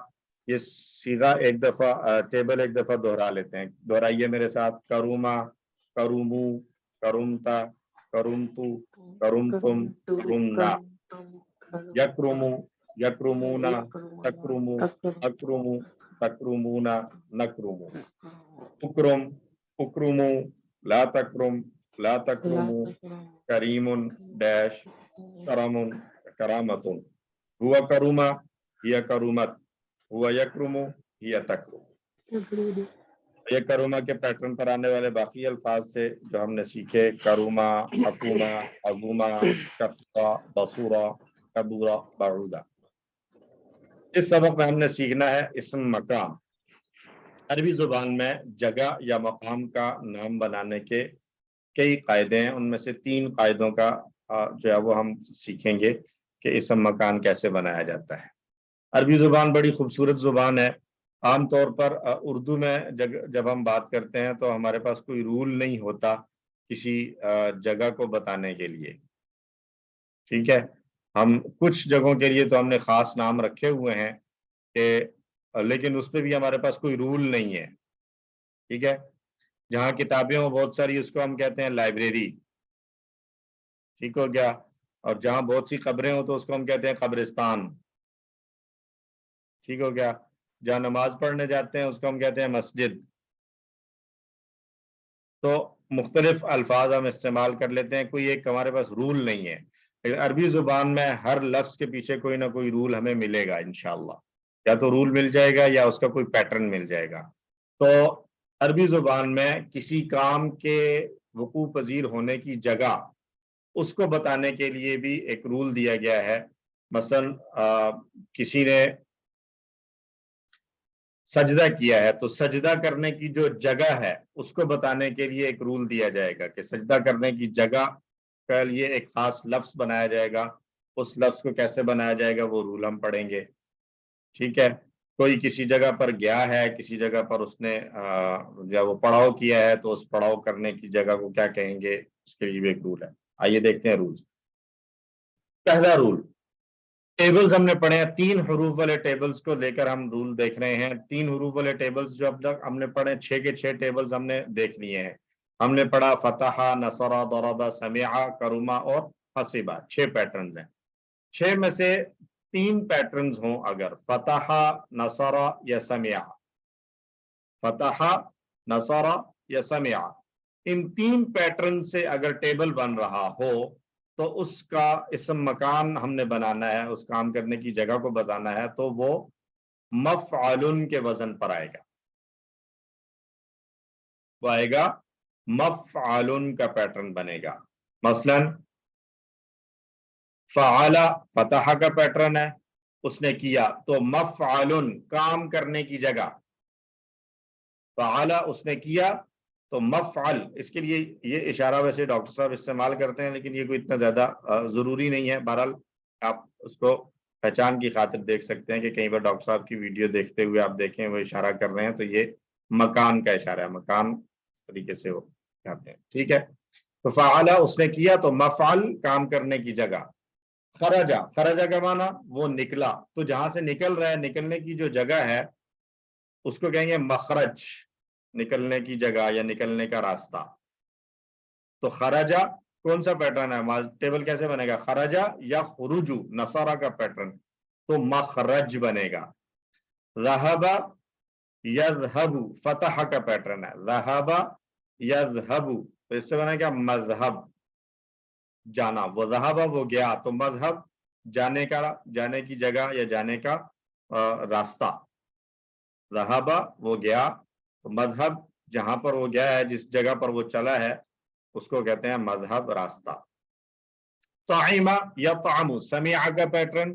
یہ سیغہ ایک دفعہ ٹیبل ایک دفعہ دہرا لیتے ہیں. دہرائیے میرے ساتھ. کرومہ، کرومو، کرومتا، کرومتو، کرومتم، کرومنا. یکرمو، یکرمونا، تکرمو، اکرمو، تکرمونا، نکرمو. اکرم، اکرمو، لا تکرم، لا تکرمو. کریم ڈیش، کرم، کرامتن. ہوا کرومہ، ہی کرومت. ہوا یکرمو، ہی تکرم. یہ کرومہ کے پیٹرن پر آنے والے باقی الفاظ تھے جو ہم نے سیکھے. کرومہ، حکومہ، عظومہ، کفا، بصورہ، کبورہ، بعودہ. اس سبق میں ہم نے سیکھنا ہے اسم مکان. عربی زبان میں جگہ یا مقام کا نام بنانے کے کئی قاعدے ہیں. ان میں سے 3 قاعدوں کا جو ہے وہ ہم سیکھیں گے کہ اسم مکان کیسے بنایا جاتا ہے. عربی زبان بڑی خوبصورت زبان ہے. عام طور پر اردو میں جب ہم بات کرتے ہیں تو ہمارے پاس کوئی رول نہیں ہوتا کسی جگہ کو بتانے کے لیے. ٹھیک ہے. ہم کچھ جگہوں کے لیے تو ہم نے خاص نام رکھے ہوئے ہیں کہ لیکن اس پہ بھی ہمارے پاس کوئی رول نہیں ہے. ٹھیک ہے. جہاں کتابیں ہوں بہت ساری اس کو ہم کہتے ہیں لائبریری. ٹھیک ہو گیا. اور جہاں بہت سی قبریں ہوں تو اس کو ہم کہتے ہیں قبرستان. ٹھیک ہو گیا. جہاں نماز پڑھنے جاتے ہیں اس کو ہم کہتے ہیں مسجد. تو مختلف الفاظ ہم استعمال کر لیتے ہیں. کوئی ایک ہمارے پاس رول نہیں ہے. لیکن عربی زبان میں ہر لفظ کے پیچھے کوئی نہ کوئی رول ہمیں ملے گا انشاءاللہ. یا تو رول مل جائے گا یا اس کا کوئی پیٹرن مل جائے گا. تو عربی زبان میں کسی کام کے وقوع پذیر ہونے کی جگہ اس کو بتانے کے لیے بھی ایک رول دیا گیا ہے. مثلا کسی نے سجدہ کیا ہے تو سجدہ کرنے کی جو جگہ ہے اس کو بتانے کے لیے ایک رول دیا جائے گا کہ سجدہ کرنے کی جگہ کا لیے ایک خاص لفظ بنایا جائے گا. اس لفظ کو کیسے بنایا جائے گا وہ رول ہم پڑھیں گے. ٹھیک ہے. کوئی کسی جگہ پر گیا ہے، کسی جگہ پر اس نے جب وہ پڑاؤ کیا ہے تو اس پڑاؤ کرنے کی جگہ کو کیا کہیں گے، اس کے لیے بھی ایک رول ہے. آئیے دیکھتے ہیں رولز. پہلا رول، ٹیبلز ہم نے پڑھے ہیں. 3 حروف والے ٹیبلز کو لے کر ہم رول دیکھ رہے ہیں. 3 حروف والے ٹیبلز جو اب تک ہم نے پڑھے 6 کے 6 ٹیبلز ہم نے دیکھ لیے ہیں. ہم نے پڑھا فتح، نصر، ضرب، سمع، کرومہ اور حسبہ. 6 پیٹرنز ہیں. 6 میں سے 3 پیٹرنز ہوں اگر فتح، نصر یا سمع، فتح، نصر یا سمع، ان 3 پیٹرن سے اگر ٹیبل بن رہا ہو تو اس کا اسم مکان ہم نے بنانا ہے. اس کام کرنے کی جگہ کو بتانا ہے تو وہ مفعل کے وزن پر آئے گا. وہ آئے گا مفعل کا پیٹرن بنے گا. مثلا فعل فتح کا پیٹرن ہے، اس نے کیا تو مفعل کام کرنے کی جگہ. فعل اس نے کیا تو مفعل. اس کے لیے یہ اشارہ ویسے ڈاکٹر صاحب استعمال کرتے ہیں لیکن یہ کوئی اتنا زیادہ ضروری نہیں ہے. بہرحال آپ اس کو پہچان کی خاطر دیکھ سکتے ہیں کہ کئی بار ڈاکٹر صاحب کی ویڈیو دیکھتے ہوئے آپ دیکھیں وہ اشارہ کر رہے ہیں تو یہ مکان کا اشارہ ہے. مکان اس طریقے سے وہ کہتے ہیں. ٹھیک ہے. تو فعل اس نے کیا تو مفعل کام کرنے کی جگہ. خرجہ، خرجہ کا معنی وہ نکلا. تو جہاں سے نکل رہا ہے نکلنے کی جو جگہ ہے اس کو کہیں گے مخرج، نکلنے کی جگہ یا نکلنے کا راستہ. تو خرجہ کون سا پیٹرن ہے؟ ٹیبل کیسے بنے گا؟ خرجہ یا خروجو، نصارہ کا پیٹرن تو مخرج بنے گا. ذہب یذہب، فتح کا پیٹرن ہے. ذہب یذہب تو اس سے بنے گا مذہب، جانا. وہ ذہب وہ گیا تو مذہب جانے کا، جانے کی جگہ یا جانے کا راستہ. ذہب وہ گیا تو مذہب جہاں پر وہ گیا ہے، جس جگہ پر وہ چلا ہے اس کو کہتے ہیں مذہب، راستہ. طعم یا طعم، سمع کا پیٹرن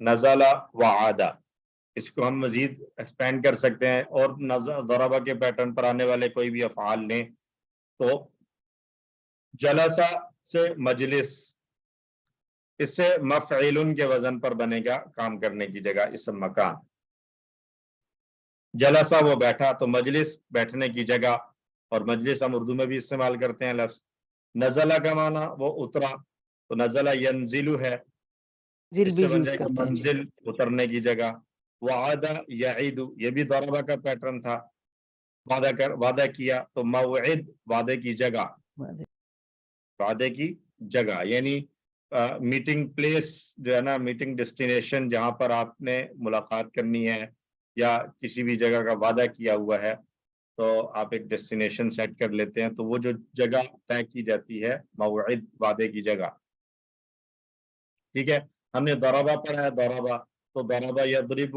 نزلہ وعادہ، اس کو ہم مزید ایکسپینڈ کر سکتے ہیں اور ضربہ کے پیٹرن پر آنے والے کوئی بھی افعال لیں تو جلسہ سے مجلس، اس سے مفعول کے وزن پر بنے گا کام کرنے کی جگہ اسم مکان. جلسہ وہ بیٹھا تو مجلس بیٹھنے کی جگہ، اور مجلس ہم اردو میں بھی استعمال کرتے ہیں لفظ. نزلہ کا معنی وہ اترا تو نزلہ ینزلو ہے، ذل اس بھی سے بن یوز جائے گا کرتے ہیں. منزل اترنے کی جگہ. وعدہ یعید، یہ بھی ضربہ کا پیٹرن تھا، وعدہ کیا تو موعد وعدے کی جگہ، وعدے کی جگہ یعنی میٹنگ پلیس جو ہے نا، میٹنگ ڈیسٹینیشن جہاں پر آپ نے ملاقات کرنی ہے یا کسی بھی جگہ کا وعدہ کیا ہوا ہے تو آپ ایک ڈیسٹینیشن سیٹ کر لیتے ہیں، تو وہ جو جگہ طے کی جاتی ہے موعد وعدے کی جگہ. ٹھیک ہے، ہم نے ضربہ پڑھا ہے، ضربہ تو ضربہ یضرب،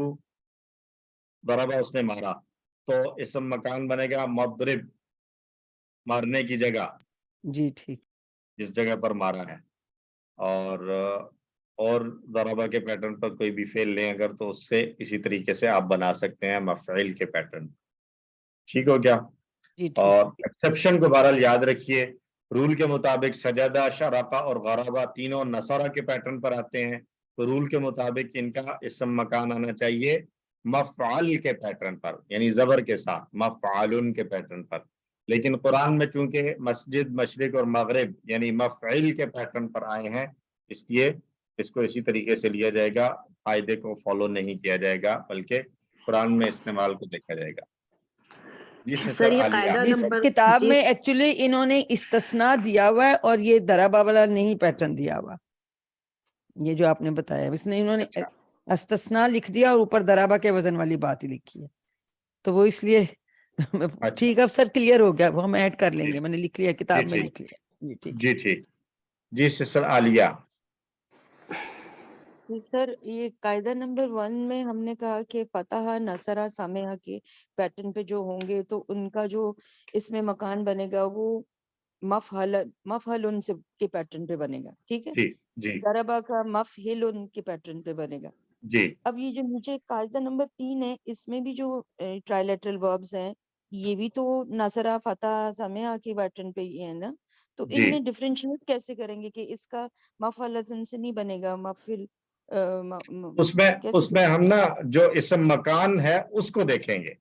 ضربہ اس نے مارا تو اسم مکان بنے گا مضرب، مارنے کی جگہ، جی ٹھیک. جس جگہ پر مارا ہے. اور ضربہ کے پیٹرن پر کوئی بھی فعل لیں اگر تو اس سے اسی طریقے سے آپ بنا سکتے ہیں مفعول کے پیٹرن. ٹھیک ہو کیا؟ جی ٹھیک. اور ایکسیپشن کو بہرحال یاد رکھیے، رول کے مطابق سجدہ، شرقہ اور غربہ تینوں نصارہ کے پیٹرن پر آتے ہیں، تو رول کے مطابق ان کا اسم مکان آنا چاہیے مفعل کے پیٹرن پر، یعنی زبر کے ساتھ مفعلن کے پیٹرن پر. لیکن قرآن میں چونکہ مسجد، مشرق اور مغرب یعنی مفعل کے پیٹرن پر آئے ہیں، اس لیے اس کو اسی طریقے سے لیا جائے گا، قاعدے کو فالو نہیں کیا جائے گا بلکہ قرآن میں استعمال کو دیکھا جائے گا. جی سر یہ قاعدہ جس نمبر کتاب میں ایکچولی انہوں نے استثناء دیا ہوا ہے اور یہ ضربہ والا نہیں پیٹرن دیا ہوا، یہ جو آپ نے بتایا اس نے انہوں نے استثناء لکھ دیا اور اوپر ضربہ کے وزن والی بات ہی لکھی ہے، تو وہ اس لیے ٹھیک اب سر کلیئر ہو گیا، وہ ہم ایڈ کر لیں گے، میں نے لکھ لیا کتاب میں لکھ لیا. جی ٹھیک. جی ٹھیک. جی سسٹر عالیہ. سر یہ قاعدہ نمبر 1 میں ہم نے کہا کہ فتح، نصرہ، سامعہ کے پیٹرن پہ جو ہوں گے تو ان کا جو اس میں مکان بنے گا وہ مفعل سے کے پیٹرن پہ بنے گا. ٹھیک ہے، جی ضربہ کا مفعل کے پیٹرن پہ بنے گا. جی. اب یہ جو نیچے قاعدہ نمبر 3 ہے، اس میں بھی جو ٹرائلیٹرل وربز ہیں یہ بھی تو نصرہ، فتح، سامعہ کے پیٹرن پہ ہی ہے نا، تو ان میں ڈفرینشیٹ کیسے کریں گے کہ اس کا مفعل سے نہیں بنے گا، مفعل اس میں ہم نا جو اسم مکان ہے اس کو دیکھیں گے،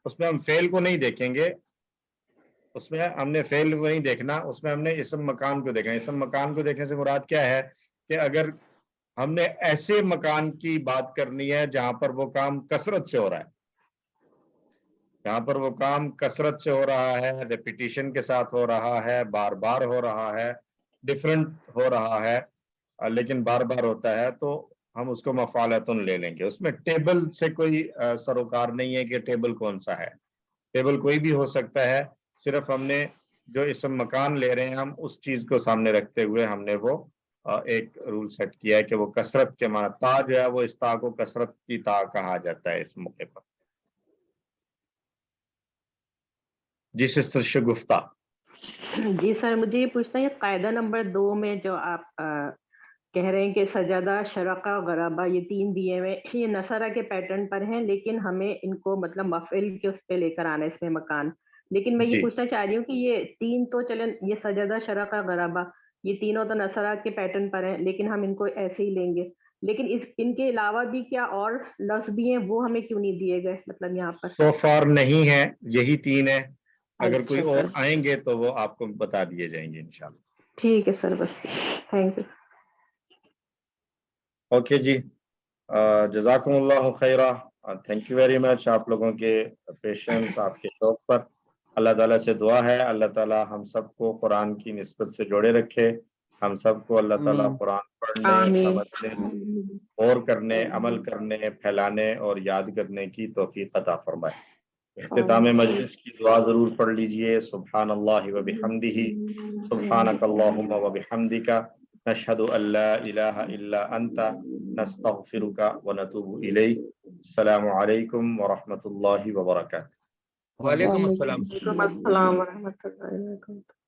اس میں ہم فعل کو نہیں دیکھیں گے، اس میں ہم نے فعل کو نہیں دیکھنا، اس میں ہم نے اسم مکان کو دیکھنا. اسم مکان کو دیکھنے سے مراد کیا ہے کہ اگر ہم نے ایسے مکان کی بات کرنی ہے جہاں پر وہ کام کثرت سے ہو رہا ہے، جہاں پر وہ کام کثرت سے ہو رہا ہے، ریپیٹیشن کے ساتھ ہو رہا ہے، بار بار ہو رہا ہے، ڈفرنٹ ہو رہا ہے لیکن بار بار ہوتا ہے، تو ہم اس کو مفعولتن لے لیں گے. اس میں ٹیبل سے کوئی سروکار نہیں ہے کہ ٹیبل کون سا ہے، ٹیبل کوئی بھی ہو سکتا ہے، صرف ہم نے جو اسم مکان لے رہے ہیں ہم اس چیز کو سامنے رکھتے ہوئے ہم نے وہ ایک رول سیٹ کیا ہے کہ وہ کثرت کے معنی، تا جو ہے وہ اس تا کو کثرت کی تا کہا جاتا ہے اس موقع پر. جی سسٹر شگفتہ. جی سر مجھے یہ پوچھنا ہے، قاعدہ نمبر 2 میں جو آپ کہہ رہے ہیں کہ سجدہ، شرقہ، غربہ یہ 3 دیے ہوئے، یہ نصرہ کے پیٹرن پر ہیں لیکن ہمیں ان کو مطلب مفعول کے اس پہ لے کر آنا ہے، اس میں مکان. لیکن میں یہ پوچھنا چاہ رہی ہوں کہ یہ 3 تو چلیں، یہ سجدہ، شرقہ، غربہ یہ تینوں تو نصرہ کے پیٹرن پر ہیں لیکن ہم ان کو ایسے ہی لیں گے، لیکن ان کے علاوہ بھی کیا اور لفظ بھی ہیں، وہ ہمیں کیوں نہیں دیے گئے مطلب یہاں پر؟ سو فار نہیں ہے، یہی 3 ہے، اگر کوئی اور آئیں گے تو وہ آپ کو بتا دیے جائیں گے انشاءاللہ. ٹھیک ہے سر، بس تھینک یو. اوکے جی، جزاکم اللہ خیرہ. تھینک یو ویری مچ آپ لوگوں کے پیشنس، آپ کے شوق پر. اللہ تعالیٰ سے دعا ہے اللہ تعالیٰ ہم سب کو قرآن کی نسبت سے جوڑے رکھے، ہم سب کو اللہ تعالیٰ قرآن پڑھنے، سمجھنے، غور کرنے، عمل کرنے، پھیلانے اور یاد کرنے کی توفیق عطا فرمائے. اختتام مجلس کی دعا ضرور پڑھ لیجئے. سبحان اللہ و بحمدہ، سبحانک اللہم و بحمدک، نشہد ان لا الہ الا انت، نستغفرک و نتوب الیک. السلام علیکم ورحمۃ اللہ وبرکاتہ. وعلیکم السلام. وعلیکم السلام ورحمۃ اللہ وبرکاتہ.